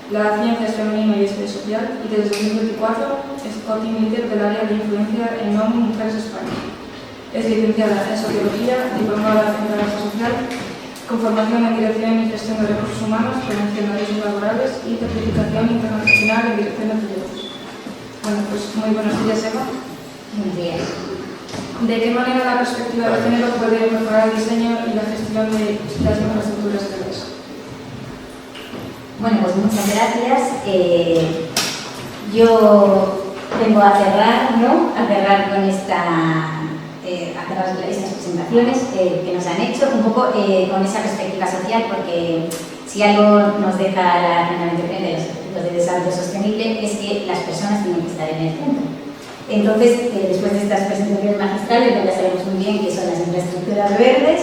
La ciencia es femenino y es social. Y desde 2024 es co-team leader del área de influencia en ONU Mujeres España. Es licenciada en Sociología, diplomada en Trabajo Social, con formación en Dirección y Gestión de Recursos Humanos, Prevención de Riesgos Laborales y certificación internacional en Dirección de Proyectos. Bueno, pues muy buenos días, Eva. Buenos días. ¿De qué manera la perspectiva de género puede mejorar el diseño y la gestión de las infraestructuras de red? Bueno, pues muchas gracias. Yo vengo a cerrar, ¿no? A cerrar con estas presentaciones que nos han hecho, un poco con esa perspectiva social, porque si algo nos deja la Agenda 2030 y los Objetivos de Desarrollo Sostenible es que las personas tienen que estar en el centro. Entonces, después de estas presentaciones magistrales, pues ya sabemos muy bien qué son las infraestructuras verdes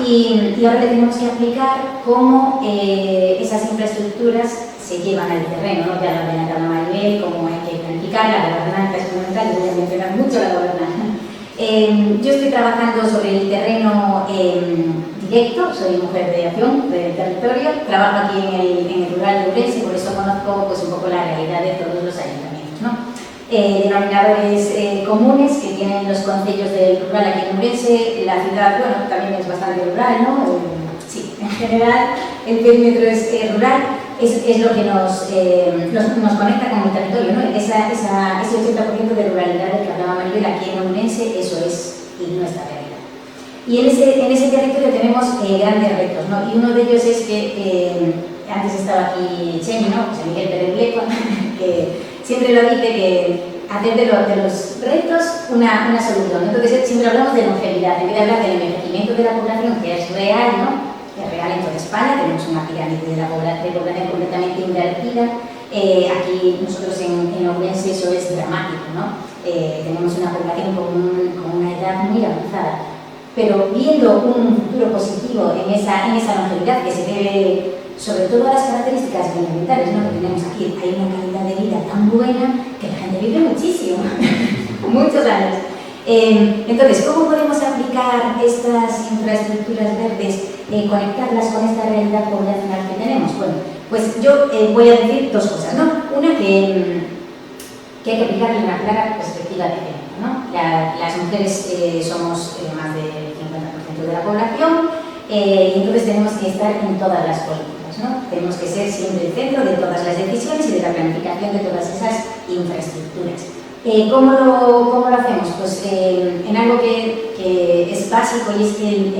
y ahora le tenemos que aplicar cómo esas infraestructuras se llevan al terreno, ¿no? Ya lo ha comentado Maribel, cómo hay que planificar, la gobernanza es fundamental, yo voy a mencionar mucho la gobernanza. Yo estoy trabajando sobre el terreno directo, soy mujer de acción del territorio, trabajo aquí en el rural de Ourense, por eso conozco pues, un poco la realidad de todos los ayuntamientos, ¿no? Denominadores comunes que tienen los concellos del rural aquí en Ourense, la ciudad, bueno, también es bastante rural, ¿no? Sí, en general el perímetro es rural, es lo que nos conecta con el territorio, ¿no? Ese 80% de ruralidad del que hablaba Maribel aquí en Ourense, eso es nuestra realidad. Y en ese territorio tenemos grandes retos, ¿no? Y uno de ellos es que antes estaba aquí Chemi, ¿no? José Miguel Pérez Bleco, que siempre lo dice que hacer de los retos una solución. Entonces siempre hablamos de longevidad, en vez de hablar del envejecimiento de la población, que es real, ¿no? Es real en toda España, tenemos una pirámide de la población completamente invertida. Aquí nosotros en Ourense eso es dramático, ¿no? Tenemos una población con una edad muy avanzada. Pero viendo un futuro positivo en esa longevidad que se debe sobre todo a las características medioambientales, ¿no? Que tenemos aquí, hay una calidad de vida tan buena que la gente vive muchísimo, muchos años. Entonces, ¿cómo podemos aplicar estas infraestructuras verdes, conectarlas con esta realidad poblacional que tenemos? Bueno, pues yo voy a decir dos cosas, ¿no? Una que hay que aplicarle una clara perspectiva de género, ¿no? Las mujeres somos más del 50% de la población y entonces tenemos que estar en todas las políticas, ¿no? Tenemos que ser siempre el centro de todas las decisiones y de la planificación de todas esas infraestructuras. ¿Cómo lo hacemos? Pues en algo que es básico y es que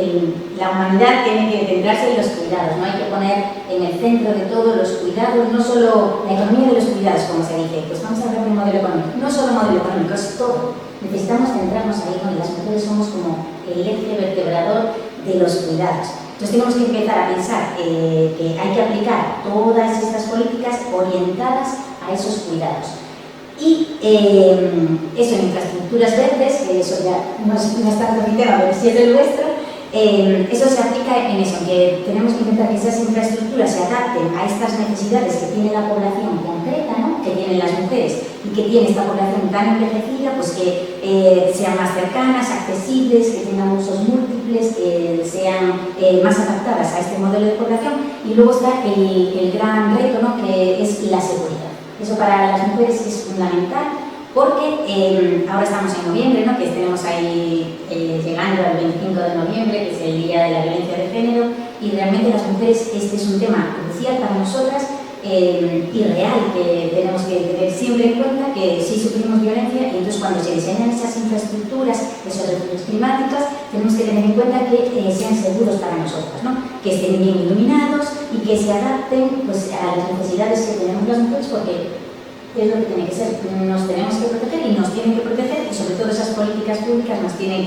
la humanidad tiene que centrarse en los cuidados, ¿no? Hay que poner en el centro de todo los cuidados, no solo la economía de los cuidados, como se dice, pues vamos a hablar del modelo económico, no solo modelo económico, es todo. Necesitamos centrarnos ahí, con las mujeres somos como el eje vertebrador de los cuidados. Entonces tenemos que empezar a pensar que hay que aplicar todas estas políticas orientadas a esos cuidados. Y eso en infraestructuras verdes, que eso ya no es tanto mi tema, pero sí es el vuestro, eso se aplica en eso, que tenemos que intentar que esas infraestructuras se adapten a estas necesidades que tiene la población concreta, ¿no? Que tienen las mujeres y que tiene esta población tan envejecida, pues que sean más cercanas, accesibles, que tengan usos múltiples, que sean más adaptadas a este modelo de población. Y luego está el gran reto, ¿no? Que es la seguridad. Eso para las mujeres es fundamental porque ahora estamos en noviembre, ¿no? Que tenemos ahí llegando al 25 de noviembre, que es el Día de la Violencia de Género, y realmente las mujeres este es un tema crucial para nosotras y real, que tenemos que tener siempre en cuenta que sí sufrimos violencia y entonces cuando se diseñan esas infraestructuras, esos recursos climáticos, tenemos que tener en cuenta que sean seguros para nosotras, ¿no? Que estén bien iluminados y que se adapten pues, a las necesidades que tenemos las mujeres, porque es lo que tiene que ser, nos tenemos que proteger y nos tienen que proteger y sobre todo esas políticas públicas nos tienen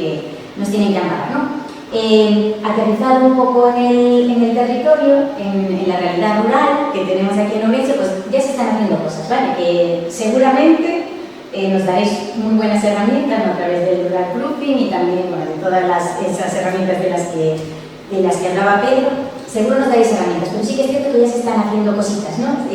que amparar, ¿no? Aterrizado un poco en el territorio, en la realidad rural que tenemos aquí en Ourense, pues ya se están haciendo cosas, ¿vale? Que seguramente nos daréis muy buenas herramientas, ¿no? A través del Rural Proofing y también bueno, de todas esas herramientas de las que hablaba Pedro. Seguro nos daréis herramientas, pero sí que es cierto que ya se están haciendo cositas, ¿no?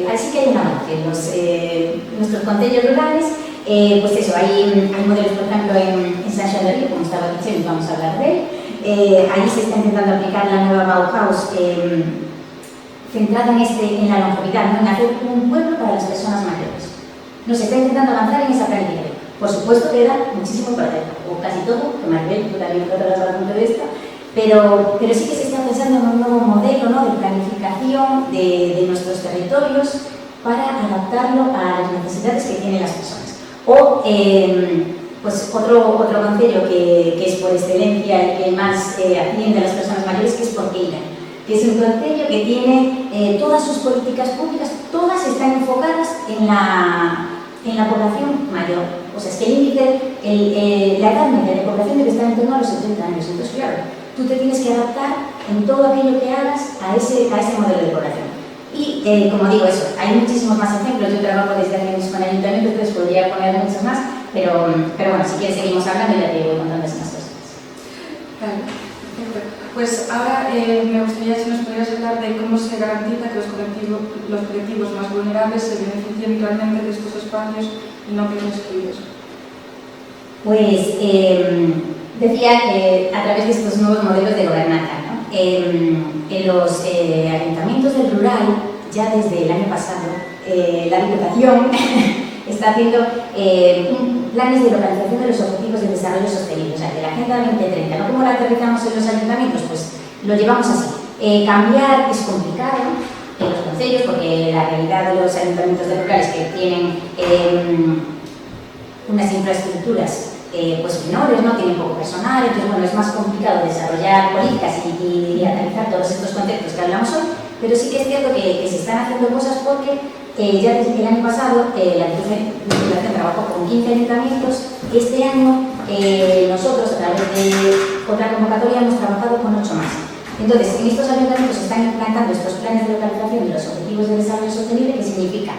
Así que hay un avance. Nuestros concellos rurales, pues eso, hay modelos, por ejemplo, en San Xoán de Río, como estaba diciendo, vamos a hablar de él. Ahí se está intentando aplicar la nueva Bauhaus centrada en la longevidad, ¿no? En hacer un pueblo para las personas mayores. Nos está intentando avanzar en esa planificación. Por supuesto queda muchísimo por hacer, o casi todo, que Maribel, tú también tratarás el punto de vista, pero sí que se está pensando en un nuevo modelo, ¿no? De planificación de nuestros territorios para adaptarlo a las necesidades que tienen las personas. O pues otro concello que es por excelencia el que más atiende a las personas mayores, que es Porqueira, que es un concello que tiene todas sus políticas públicas, todas están enfocadas en la población mayor. O sea, es que el índice, la edad media de población debe estar en torno a los 70 años. Entonces, claro, tú te tienes que adaptar en todo aquello que hagas a ese modelo de población. Y, como digo, eso, hay muchísimos más ejemplos. Yo trabajo desde hace años con ayuntamientos, entonces podría poner muchos más, pero bueno, si quieres seguimos hablando y ya te voy contando esas cosas. Vale, perfecto. Pues ahora me gustaría si nos podrías hablar de cómo se garantiza que los colectivos más vulnerables se beneficien realmente de estos espacios y no queden excluidos. Pues decía que a través de estos nuevos modelos de gobernanza, ¿no? En los ayuntamientos del rural, ya desde el año pasado, la Diputación está haciendo planes de localización de los objetivos de desarrollo sostenible, o sea, de la Agenda 2030. ¿No? ¿Cómo la aterrizamos en los ayuntamientos? Pues lo llevamos así. Cambiar es complicado en los concellos, porque la realidad de los ayuntamientos del rural es que tienen unas infraestructuras pues menores, no tienen poco personal, entonces bueno, es más complicado desarrollar políticas y aterrizar todos estos conceptos que hablamos hoy, pero sí que es cierto que se están haciendo cosas porque ya desde el año pasado la Diputación trabajó con 15 ayuntamientos. Este año nosotros, a través de otra convocatoria, hemos trabajado con 8 más. Entonces, en estos ayuntamientos se están implantando estos planes de localización de los objetivos de desarrollo sostenible, que significa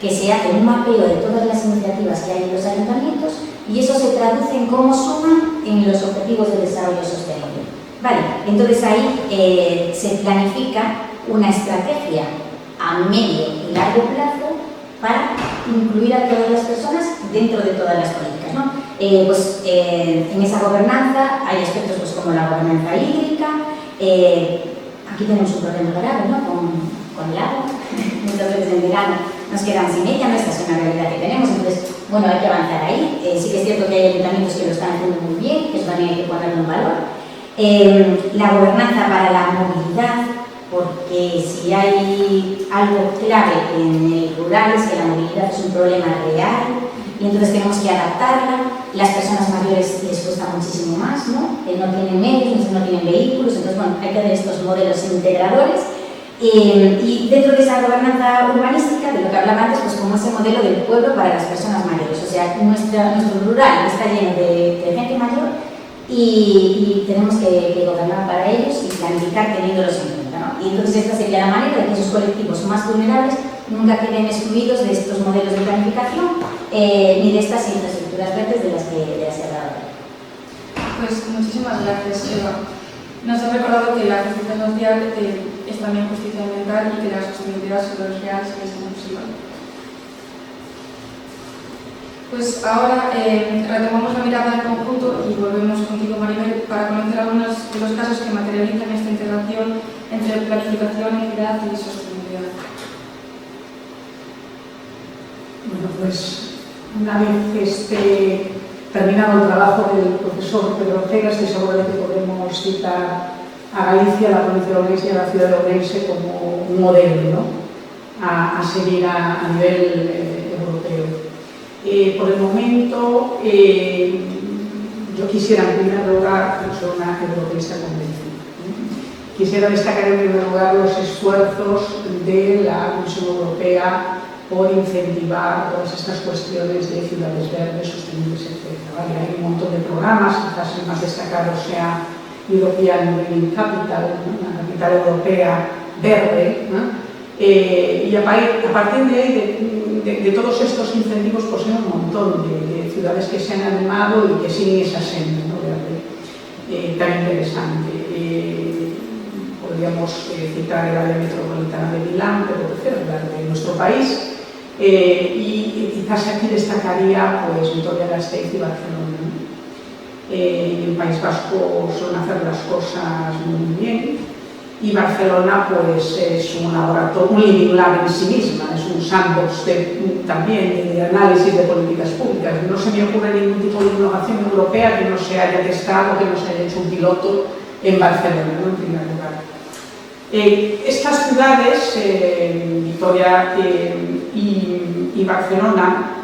que se hace un mapeo de todas las iniciativas que hay en los ayuntamientos y eso se traduce en cómo suman en los objetivos de desarrollo sostenible. Vale, entonces ahí se planifica una estrategia a medio y largo plazo para incluir a todas las personas dentro de todas las políticas, ¿no? En esa gobernanza hay aspectos pues, como la gobernanza hídrica. Aquí tenemos un problema grave, ¿no? con el agua. Muchas veces en verano nos quedan sin ella, ¿no? Esta es una realidad que tenemos, entonces, bueno, hay que avanzar ahí. Sí que es cierto que hay ayuntamientos que lo están haciendo muy bien, que eso también hay que ponerlo en valor. La gobernanza para la movilidad, porque si hay algo clave en el rural es que la movilidad es un problema real y entonces tenemos que adaptarla. Las personas mayores les cuesta muchísimo más, ¿no? No tienen medios, no tienen vehículos, entonces bueno, hay que hacer estos modelos integradores. Y dentro de esa gobernanza urbanística, de lo que hablaba antes, pues como ese modelo del pueblo para las personas mayores. O sea, nuestro rural está lleno de gente mayor y tenemos que gobernar para ellos y planificar teniéndolos en cuenta, ¿no? Y entonces esta sería la manera de que esos colectivos más vulnerables nunca queden excluidos de estos modelos de planificación ni de estas infraestructuras verdes de las que he hablado. Pues muchísimas gracias, Eva. Nos ha recordado que la justicia social es también justicia ambiental y que la sostenibilidad sobre los reales es inclusiva. Pues ahora retomamos la mirada en conjunto y volvemos contigo, Maribel, para conocer algunos de los casos que materializan esta integración entre planificación, equidad y sostenibilidad. Bueno, pues una vez que esté terminado el trabajo del profesor Pedro Ortega, estoy segura de que podemos citar a Galicia, a la provincia de Ourense y a la ciudad de Ourense como un modelo, ¿no? a seguir a nivel europeo. Por el momento, yo quisiera en primer lugar, yo soy una europeísta convencida, quisiera destacar en primer lugar los esfuerzos de la Comisión Europea por incentivar todas estas cuestiones de ciudades verdes, sostenibles, etc. ¿Vale? Hay un montón de programas, quizás el más destacado sea European Green Capital, ¿no? La capital europea verde, ¿no? Y a partir de ahí, de todos estos incentivos, pues hay un montón de ciudades que se han animado y que siguen esa senda, ¿no? Verde, tan interesante. Podríamos citar el área metropolitana de Milán, pero prefiero hablar de nuestro país. Y quizás aquí destacaría pues Vitoria-Gasteiz y Barcelona, ¿no? En el País Vasco suelen hacer las cosas muy bien y Barcelona pues es un laboratorio, un living lab en sí misma, es un sandbox también de análisis de políticas públicas. No se me ocurre ningún tipo de innovación europea que no se haya testado, que no se haya hecho un piloto en Barcelona, ¿no? En primer lugar. Estas ciudades, Vitoria y Barcelona,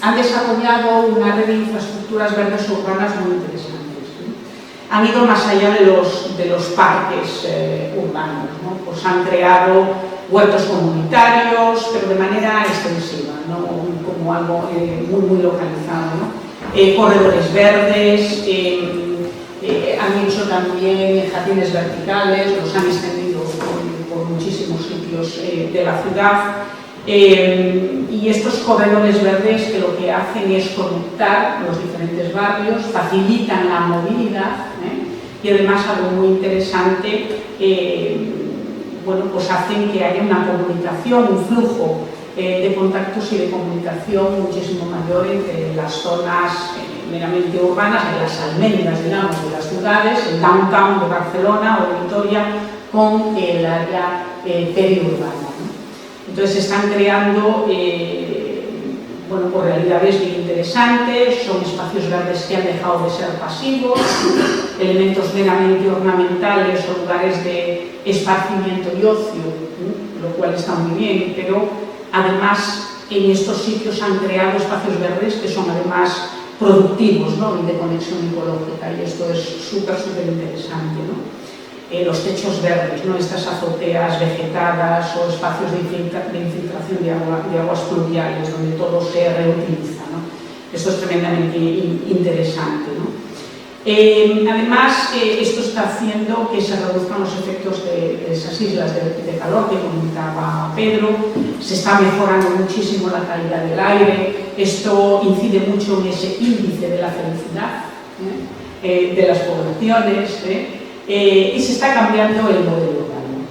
han desarrollado una red de infraestructuras verdes urbanas muy interesantes, ¿no? han ido más allá de los parques urbanos, ¿no? Pues han creado huertos comunitarios, pero de manera extensiva, ¿no? Como algo muy localizado, ¿no? Corredores verdes, han hecho también jardines verticales, los han extendido por muchísimos sitios de la ciudad. Y estos corredores verdes que lo que hacen es conectar los diferentes barrios, facilitan la movilidad, y además algo muy interesante, bueno, pues hacen que haya una comunicación, un flujo de contactos y de comunicación muchísimo mayor entre las zonas meramente urbanas, de las almendras, digamos, de las ciudades, el downtown de Barcelona o de Vitoria, con el área periurbana, ¿no? Entonces están creando bueno, pues realidades bien interesantes, son espacios verdes que han dejado de ser pasivos, elementos meramente ornamentales o lugares de esparcimiento y ocio, lo cual está muy bien, pero además en estos sitios han creado espacios verdes que son además productivos, ¿no? Y de conexión ecológica, y esto es súper interesante, ¿no? Los techos verdes, ¿no? Estas azoteas vegetadas o espacios de infiltración de aguas pluviales donde todo se reutiliza, ¿no? Esto es tremendamente interesante, ¿no? Además, esto está haciendo que se reduzcan los efectos de esas islas de calor que comentaba Pedro, se está mejorando muchísimo la calidad del aire, esto incide mucho en ese índice de la felicidad de las poblaciones, y se está cambiando el modelo urbano.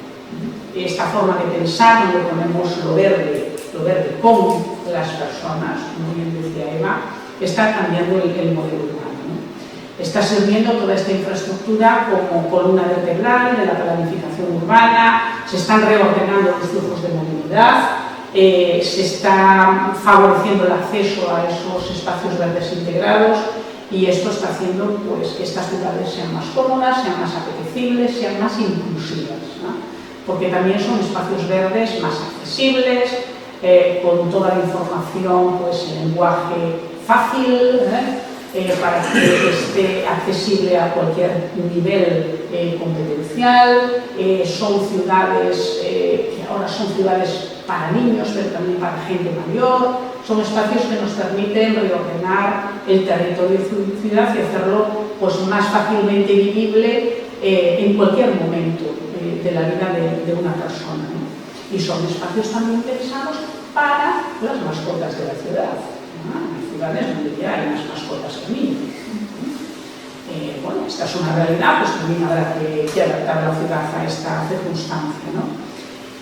Esta forma de pensar, donde ponemos lo verde con las personas, como bien decía Eva, está cambiando el modelo urbano, ¿no? Está sirviendo toda esta infraestructura como columna vertebral de la planificación urbana, se están reordenando los flujos de movilidad, se está favoreciendo el acceso a esos espacios verdes integrados, y esto está haciendo pues, que estas ciudades sean más cómodas, sean más apetecibles, sean más inclusivas, ¿no? Porque también son espacios verdes más accesibles, con toda la información pues, en lenguaje fácil, para que esté accesible a cualquier nivel competencial. Son ciudades que ahora son ciudades para niños, pero también para gente mayor. Son espacios que nos permiten reordenar el territorio de ciudad y hacerlo pues, más fácilmente vivible en cualquier momento de la vida de una persona, ¿no? Y son espacios también pensados para las mascotas de la ciudad, ¿no? Hay ciudades donde ya hay más mascotas que niños. Bueno, esta es una realidad, pues también habrá que adaptar la ciudad a esta circunstancia, ¿no?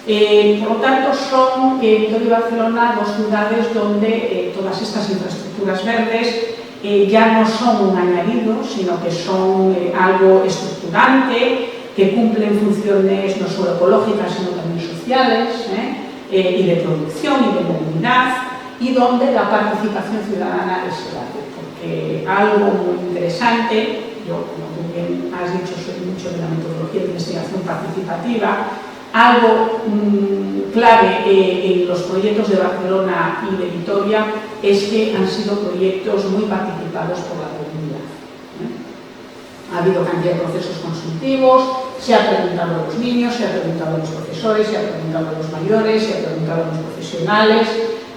Por lo tanto, son Vitoria y Barcelona dos ciudades donde todas estas infraestructuras verdes ya no son un añadido, sino que son algo estructurante, que cumplen funciones no solo ecológicas, sino también sociales, y de producción y de movilidad, y donde la participación ciudadana es clave, porque algo muy interesante, yo, como tú bien has dicho, soy mucho de la metodología de investigación participativa, algo clave en los proyectos de Barcelona y de Vitoria es que han sido proyectos muy participados por la comunidad. Ha habido cantidad de procesos consultivos, se ha preguntado a los niños, se ha preguntado a los profesores, se ha preguntado a los mayores, se ha preguntado a los profesionales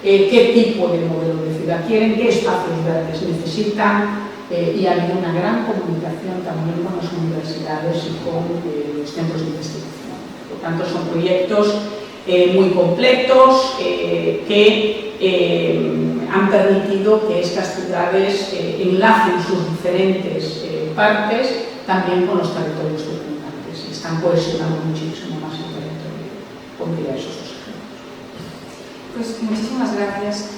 qué tipo de modelo de ciudad quieren, qué espacios verdes necesitan, y ha habido una gran comunicación también con las universidades y con los centros de investigación. Por tanto, son proyectos muy completos que han permitido que estas ciudades enlacen sus diferentes partes también con los territorios circundantes y están cohesionando muchísimo más el territorio. Pondría esos dos ejemplos. Pues muchísimas gracias.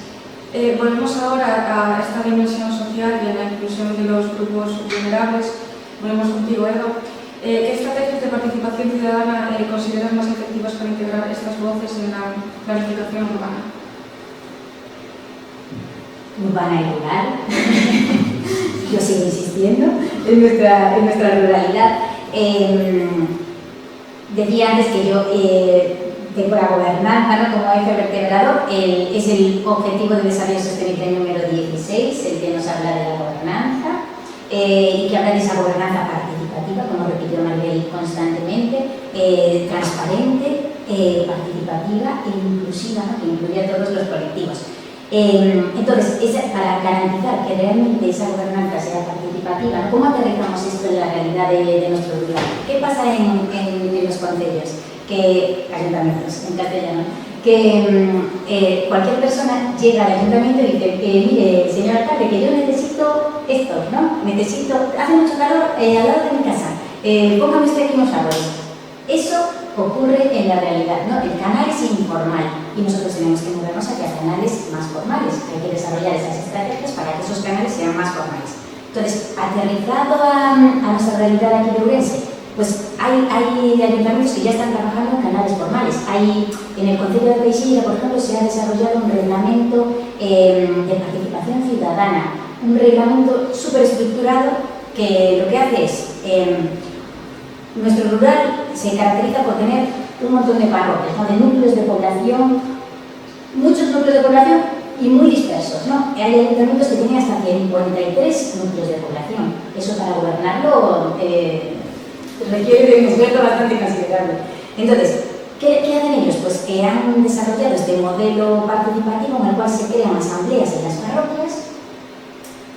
Volvemos ahora a esta dimensión social y a la inclusión de los grupos vulnerables. Volvemos contigo, Eva. ¿Qué estrategias de participación ciudadana consideras más efectivas para integrar estas voces en la planificación urbana? Urbana y rural. Yo sigo insistiendo en nuestra ruralidad. Decía antes que yo tengo la gobernanza, ¿no? Como eje vertebrado, es el Objetivo de Desarrollo Sostenible número 16, el que nos habla de la gobernanza y que habla de esa gobernanza participativa. participativa, como repitió Maribel constantemente, transparente, participativa e inclusiva, ¿no? Que incluye a todos los colectivos. Entonces, para garantizar que realmente esa gobernanza sea participativa, ¿cómo aterrizamos esto en la realidad de nuestro rural? ¿Qué pasa en los concellos? Ayuntamientos, en castellano, que cualquier persona llega al ayuntamiento y dice, mire, señor alcalde, que yo necesito esto, ¿no? Hace mucho calor al lado de mi casa, póngame usted aquí unos árboles. Eso ocurre en la realidad, ¿no? El canal es informal y nosotros tenemos que movernos hacia canales más formales. Hay que desarrollar esas estrategias para que esos canales sean más formales. Entonces, aterrizado a nuestra realidad aquí de Ourense, pues hay ayuntamientos que ya están trabajando en canales formales. En el Concello de Teixeira, por ejemplo, se ha desarrollado un reglamento de participación ciudadana, un reglamento súper estructurado que lo que hace es, nuestro rural se caracteriza por tener un montón de parroquias, ¿no? De núcleos de población, muchos núcleos de población y muy dispersos, ¿no? Hay ayuntamientos que tienen hasta 53 núcleos de población. Eso para gobernarlo requiere de un esfuerzo bastante considerable. Entonces, ¿qué hacen ellos? Pues que han desarrollado este modelo participativo en el cual se crean asambleas en las parroquias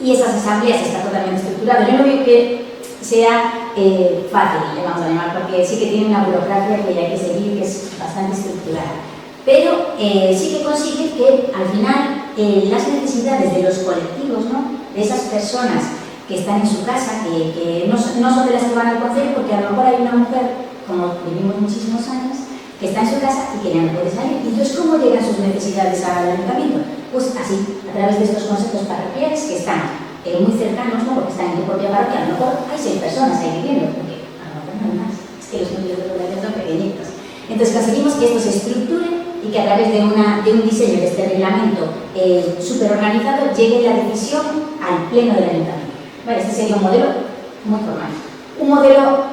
y esas asambleas están totalmente estructuradas. Yo no veo que sea fácil, le vamos a llamar, porque sí que tiene una burocracia que hay que seguir, que es bastante estructurada. Pero sí que consigue que al final las necesidades de los colectivos, ¿no? De esas personas que están en su casa, que no son de las que van al concello, porque a lo mejor hay una mujer, como vivimos muchísimos años, que está en su casa y que ya no puede salir. Entonces, ¿cómo llegan sus necesidades al ayuntamiento? Pues así, a través de estos consejos parroquiales que están muy cercanos, ¿no? Porque están en tu propia parroquia. A lo mejor hay 6 personas ahí viviendo, porque a lo mejor no hay más. Es que los núcleos de población son pequeñitos. Entonces, conseguimos que esto se estructure y que a través de un diseño de este reglamento súper organizado llegue la decisión al pleno del ayuntamiento. Vale, este sería un modelo muy formal. Un modelo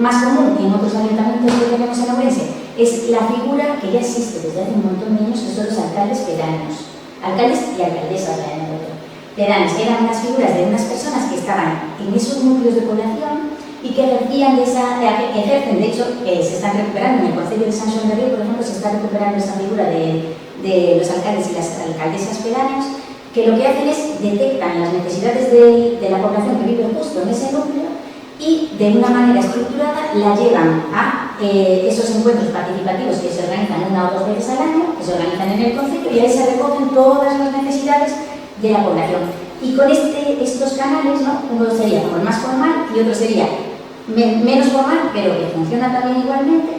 más común en otros ayuntamientos que tenemos en Ourense es la figura que ya existe desde hace un montón de años, que son los alcaldes pedáneos. Alcaldes y alcaldesas de pedáneos. Eran unas figuras de unas personas que estaban en esos núcleos de población y que ejercen, de hecho, se están recuperando en el Concello de San Xoán de Río, por ejemplo, se está recuperando esa figura de los alcaldes y las alcaldesas pedáneos, que lo que hacen es detectan las necesidades de la población que vive justo en ese núcleo y de una manera estructurada la llevan a esos encuentros participativos que se organizan 1 o 2 veces al año, que se organizan en el concello, y ahí se recogen todas las necesidades de la población. Y con estos canales, ¿no? Uno sería como el más formal y otro sería menos formal, pero que funciona también igualmente.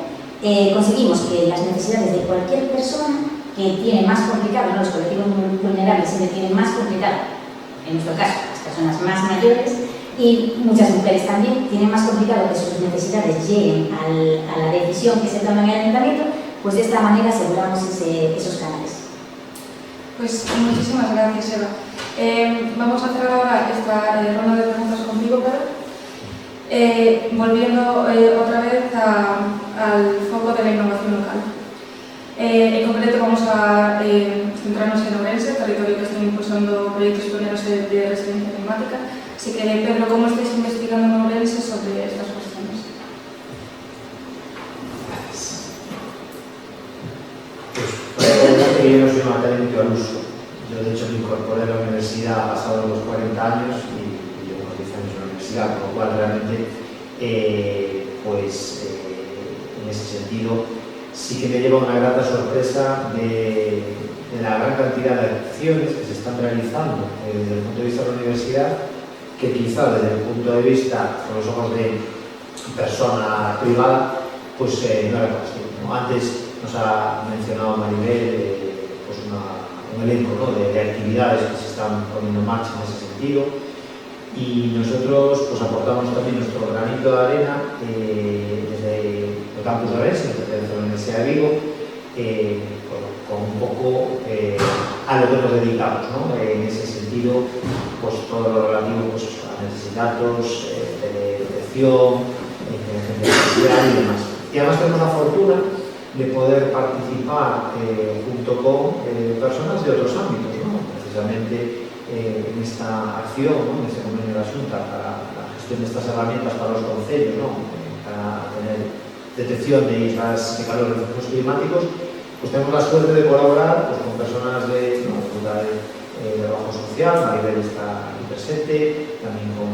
Conseguimos que las necesidades de cualquier persona que tiene más complicado, ¿no? Los colectivos vulnerables siempre tienen más complicado, en nuestro caso, las personas más mayores y muchas mujeres también tienen más complicado que sus necesidades lleguen a la decisión que se toma en el ayuntamiento, pues de esta manera aseguramos esos canales. Pues muchísimas gracias, Eva. Vamos a hacer ahora esta ronda de preguntas contigo, Pedro. Volviendo otra vez al foco de la innovación local. En concreto vamos a centrarnos en Ourense, territorio que está impulsando proyectos pioneros de resiliencia climática. Así que, Pedro, ¿cómo estáis investigando en Ourense sobre estas cuestiones? Pues, la verdad es que yo no soy un académico al uso. Yo, de hecho, me incorporé a la universidad pasados los 40 años y llevo 10 años en la universidad, con lo cual realmente, en ese sentido, sí que me lleva una grata sorpresa de la gran cantidad de acciones que se están realizando desde el punto de vista de la universidad, que quizá desde el punto de vista, con los ojos de persona privada, pues no era posible, ¿no? Antes nos ha mencionado Maribel pues un elenco, ¿no? de actividades que se están poniendo en marcha en ese sentido, y nosotros pues aportamos también nuestro granito de arena desde el campus de Ourense, desde la Universidad de Vigo, con un poco a lo que nos dedicamos, ¿no? En ese sentido, pues todo lo relativo pues, a asesinatos, de detección, inteligencia artificial y demás. Y además tenemos la fortuna de poder participar junto con personas de otros ámbitos, ¿no? Precisamente en esta acción, ¿no? En este convenio de la Xunta para la gestión de estas herramientas para los concellos, ¿no? Para tener detección de islas de calor y efectos climáticos, pues tenemos la suerte de colaborar pues, con personas de la Facultad de Trabajo Social, Maribel está aquí presente, también con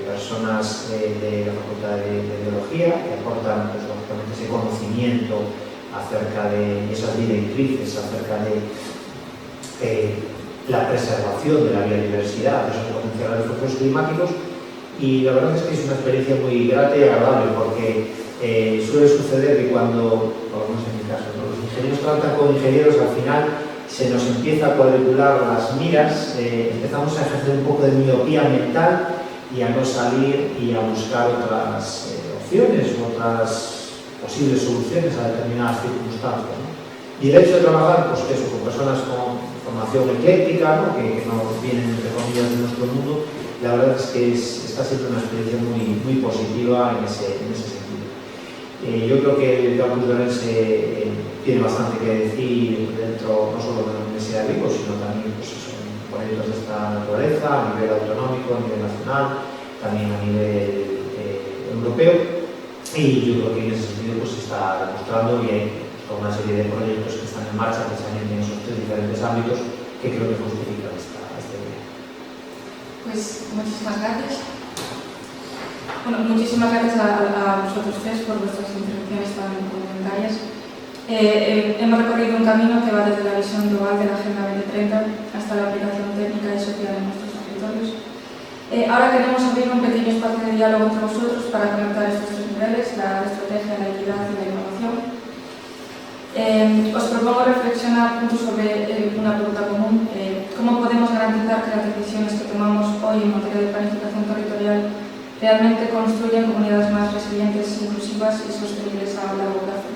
personas de la Facultad de Biología que aportan pues, lógicamente ese conocimiento acerca de esas directrices, acerca de la preservación de la biodiversidad, de esos potenciales efectos climáticos, y la verdad es que es una experiencia muy grata y agradable porque suele suceder que cuando, por lo menos en mi caso, los ingenieros tratan con ingenieros, al final se nos empieza a cuadricular las miras, empezamos a ejercer un poco de miopía mental y a no salir y a buscar otras opciones, otras posibles soluciones a determinadas circunstancias, ¿no? Y el hecho de trabajar pues, eso, con personas con formación ecléctica, ¿no? que no vienen, entre comillas, de nuestro mundo, la verdad es que está siendo una experiencia muy, muy positiva en ese sentido. Yo creo que el campus de Orense tiene bastante que decir dentro, no solo de la Universidad de Vigo, sino también pues, en proyectos de esta naturaleza, a nivel autonómico, a nivel nacional, también a nivel europeo. Y yo creo que en ese sentido pues, se está demostrando y hay toda una serie de proyectos que están en marcha precisamente en esos tres diferentes ámbitos que creo que justifican esta idea. Pues muchísimas gracias. Bueno, muchísimas gracias a vosotros tres por vuestras intervenciones tan complementarias. Hemos recorrido un camino que va desde la visión global de la Agenda 2030 hasta la aplicación técnica y social en nuestros territorios. Ahora queremos abrir un pequeño espacio de diálogo entre vosotros para conectar estos tres niveles, la estrategia, la equidad y la innovación. Os propongo reflexionar juntos sobre una pregunta común. ¿Cómo podemos garantizar que las decisiones que tomamos hoy en materia de planificación territorial realmente construyen comunidades más resilientes, inclusivas y sostenibles a largo plazo?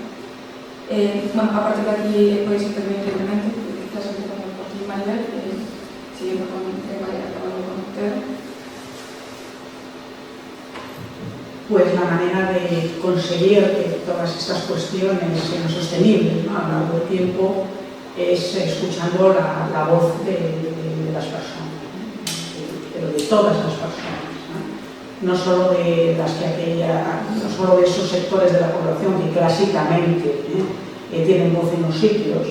Bueno, a partir de aquí podéis intervenir libremente, quizás empezamos por ti, Maribel, siguiendo con Eva y acabando con Pedro. Pues la manera de conseguir que todas estas cuestiones sean sostenibles, ¿no? A lo largo del tiempo es escuchando la voz de las personas, ¿no? Pero de todas las personas, no solo de no solo de esos sectores de la población que clásicamente tienen voz en los sitios,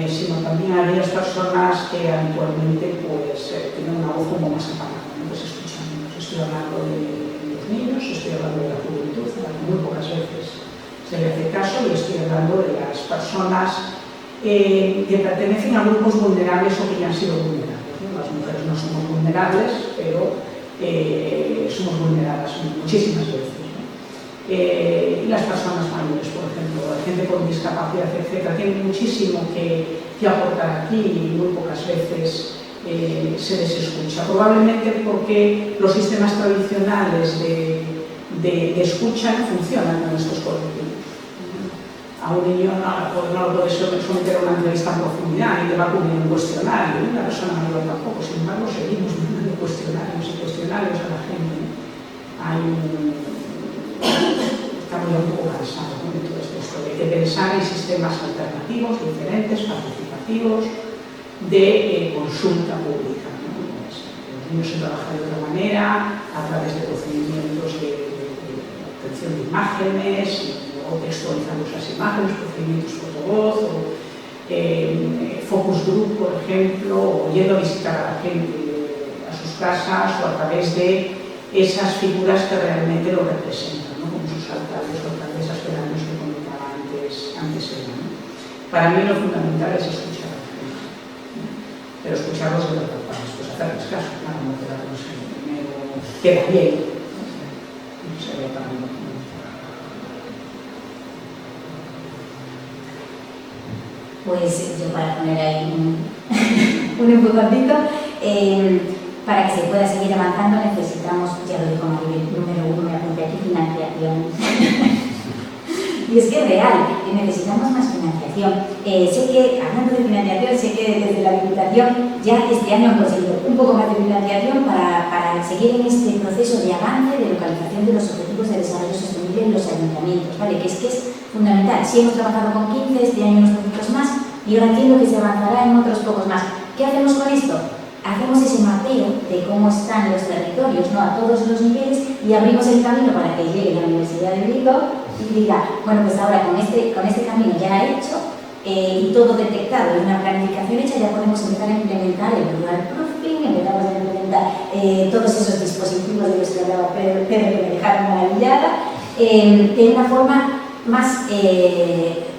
sino también aquellas personas que habitualmente pues, tienen una voz como más apagada, ¿no? Pues escuchando. Estoy hablando de niños, estoy hablando de la juventud, a la que muy pocas veces se le hace caso, y estoy hablando de las personas que pertenecen a grupos vulnerables o que ya han sido vulnerables, ¿no? Las mujeres no somos vulnerables, pero somos vulneradas muchísimas veces, ¿no? Y las personas mayores, por ejemplo, la gente con discapacidad, etc., tienen muchísimo que aportar aquí y muy pocas veces se les escucha, probablemente porque los sistemas tradicionales de escucha no funcionan con estos colectivos. A un niño no lo puedes someter a una entrevista en profundidad y te va a cubrir un cuestionario, y una persona mayor tampoco. Sin embargo, seguimos mandando cuestionarios y cuestionarios a la gente. Estamos ya un poco cansados, ¿no? De todo esto. Hay que pensar en sistemas alternativos, diferentes, participativos, de consulta pública, ¿no? Pues, los niños se trabajan de otra manera, a través de procedimientos de obtención de imágenes, o textualizando esas imágenes, procedimientos fotovoz, o focus group, por ejemplo, o yendo a visitar a la gente a sus casas, o a través de esas figuras que realmente lo representan, ¿no? Como sus alcaldes o alcaldesas que eran los que comentaba antes eran, ¿no? Para mí lo fundamental es escuchar. Pero escucharlos de verdad, pues hacerles caso, claro, no quedarnos primero, queda bien, no se ve tan bien. Pues yo, para poner ahí un empujoncito, para que se pueda seguir avanzando necesitamos, ya lo dijo Maribel, número 1, me apunté aquí, financiación. Y es que es real, necesitamos más financiación. Sé que, hablando de financiación, sé que desde la Diputación ya este año han conseguido un poco más de financiación para seguir en este proceso de avance de localización de los objetivos de desarrollo sostenible en los ayuntamientos, ¿vale? Que es fundamental. Sí, hemos trabajado con 15, este año unos poquitos más, y ahora entiendo que se avanzará en otros pocos más. ¿Qué hacemos con esto? hacemos ese mapeo de cómo están los territorios, ¿no?, a todos los niveles, y abrimos el camino para que llegue la Universidad de Vigo y diga, bueno, pues ahora con este camino ya hecho y todo detectado y una planificación hecha, ya podemos empezar a implementar el rural proofing, empezamos a implementar todos esos dispositivos de los que hablaba Pedro, que me dejaron maravillada, de una forma más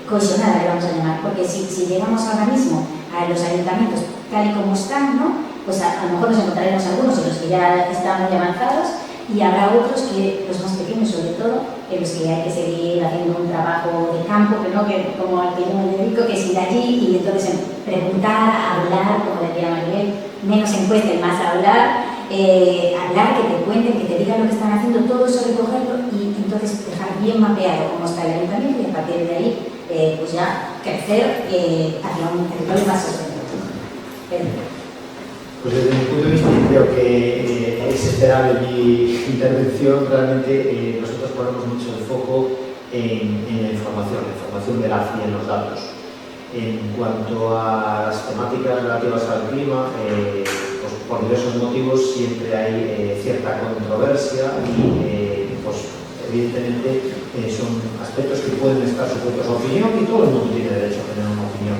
cohesionada, le vamos a llamar, porque si llegamos ahora mismo a los ayuntamientos tal y como están, ¿no?, pues a lo mejor nos encontraremos algunos en los que ya están muy avanzados, y habrá otros, que los más pequeños sobre todo, en los que hay que seguir haciendo un trabajo de campo, ¿no?, que, como al que yo me dedico, que es ir allí y entonces preguntar, hablar, como decía Maribel, menos encuesta y más hablar, hablar, que te cuenten, que te digan lo que están haciendo, todo eso recogerlo y entonces dejar bien mapeado cómo está el ayuntamiento, y a partir de ahí pues ya crecer hacia un territorio más sostenible. Pues desde mi punto de vista creo que es esperable mi intervención. Realmente nosotros ponemos mucho el foco en la información veraz y en los datos. En cuanto a las temáticas relativas al clima, pues por diversos motivos siempre hay cierta controversia y pues evidentemente son aspectos que pueden estar sujetos a opinión, y todo el mundo tiene derecho a tener una opinión.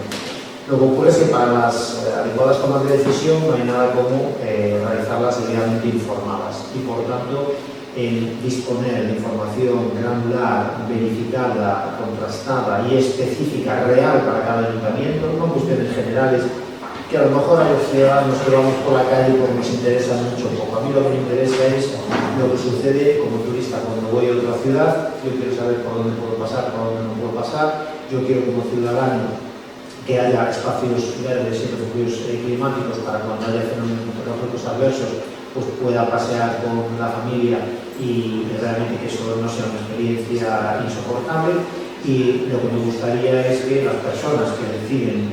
Lo que ocurre es que para las adecuadas tomas de decisión no hay nada como realizarlas debidamente informadas, y por tanto el disponer de información granular, verificada, contrastada y específica, real para cada ayuntamiento, no cuestiones generales que a lo mejor a los ciudadanos que vamos por la calle pues nos interesan mucho poco. A mí lo que me interesa es lo que sucede como turista cuando voy a otra ciudad. Yo quiero saber por dónde puedo pasar, por dónde no puedo pasar. Yo quiero como ciudadano que haya espacios verdes y refugios climáticos para cuando haya fenómenos meteorológicos adversos pues pueda pasear con la familia y realmente que eso no sea una experiencia insoportable. Y lo que me gustaría es que las personas que deciden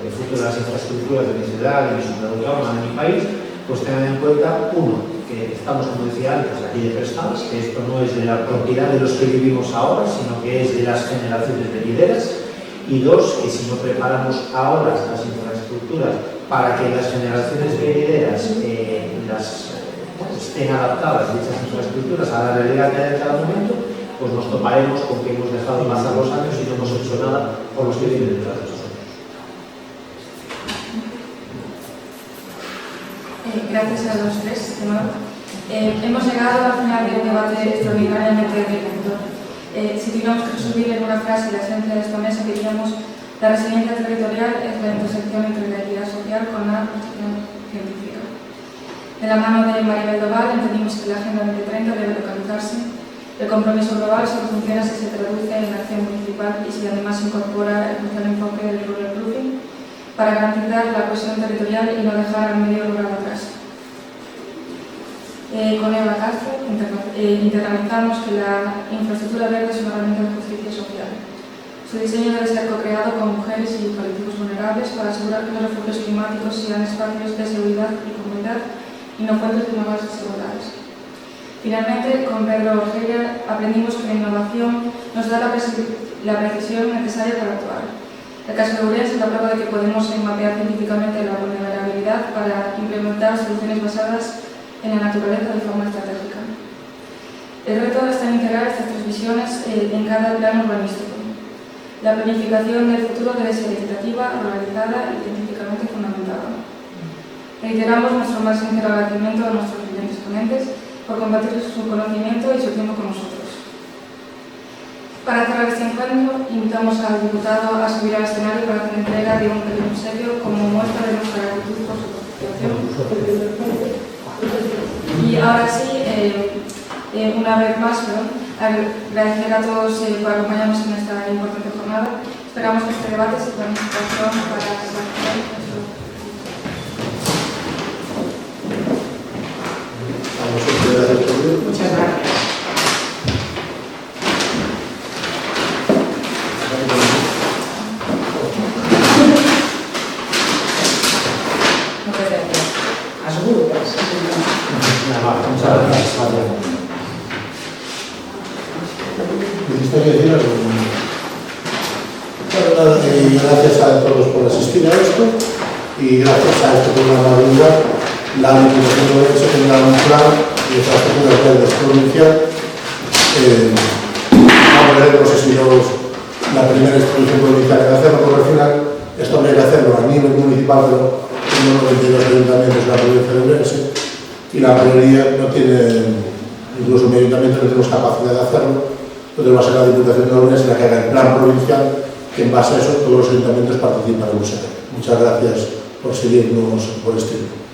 el futuro de las infraestructuras de mi ciudad, de mi ciudad autónoma, de mi país, pues tengan en cuenta, uno, que estamos, como decía antes, aquí de prestados, que esto no es de la propiedad de los que vivimos ahora, sino que es de las generaciones venideras. Y dos, que si no preparamos ahora las infraestructuras para que las generaciones venideras estén adaptadas dichas infraestructuras a la realidad que hay en cada momento, pues nos toparemos con que hemos dejado pasar los años y no hemos hecho nada por los que vienen detrás de nosotros. Gracias a los tres. Hemos llegado al final de un debate extraordinariamente enriquecedor. Si tuviéramos que resumir en una frase la esencia de esta mesa, diríamos: la resiliencia territorial es la intersección entre la equidad social con la gestión científica. De la mano de Maribel Doval entendimos que la Agenda 2030 debe localizarse. El compromiso global solo funciona si se traduce en la acción municipal y si además se incorpora el crucial enfoque del rural proofing para garantizar la cohesión territorial y no dejar al medio rural atrás. Con Eva Castro internalizamos que la infraestructura verde es una herramienta de justicia social. Su diseño debe ser co-creado con mujeres y colectivos vulnerables para asegurar que los refugios climáticos sean espacios de seguridad y comunidad y no fuentes de nuevas desigualdades. Finalmente, con Pedro Ortega aprendimos que la innovación nos da la precisión necesaria para actuar. El caso de Ourense es la prueba de que podemos mapear científicamente la vulnerabilidad para implementar soluciones basadas en la naturaleza de forma estratégica. El reto está en integrar estas tres visiones en cada plano urbanístico. La planificación del futuro debe ser equitativa, organizada y científicamente fundamentada. Reiteramos nuestro más sincero agradecimiento a nuestros brillantes ponentes por compartir su conocimiento y su tiempo con nosotros. Para cerrar este encuentro, invitamos al diputado a subir al escenario para hacer entrega de un pequeño obsequio como muestra de nuestra gratitud por su participación. Y ahora sí, una vez más, agradecer a todos por acompañarnos en esta importante jornada. Esperamos que este debate sirva de inspiración para Muchas gracias. Muchas gracias. ¿Quisiste decir algo? Bueno, nada, gracias a todos por asistir a esto y gracias a este programa de la Diputación de Ourense tendrá un plan de infraestructuras verdes provincial. No sé si la primera institución provincial en hacerlo, porque al final esto habría que hacerlo a nivel municipal, pero tenemos 92 ayuntamientos en la provincia de Ourense y la mayoría no tiene, incluso mi ayuntamiento no tenemos capacidad de hacerlo. Entonces va a ser la Diputación de Ourense la que haga el plan provincial, que en base a eso todos los ayuntamientos participan en USER. Muchas gracias por seguirnos por este tiempo.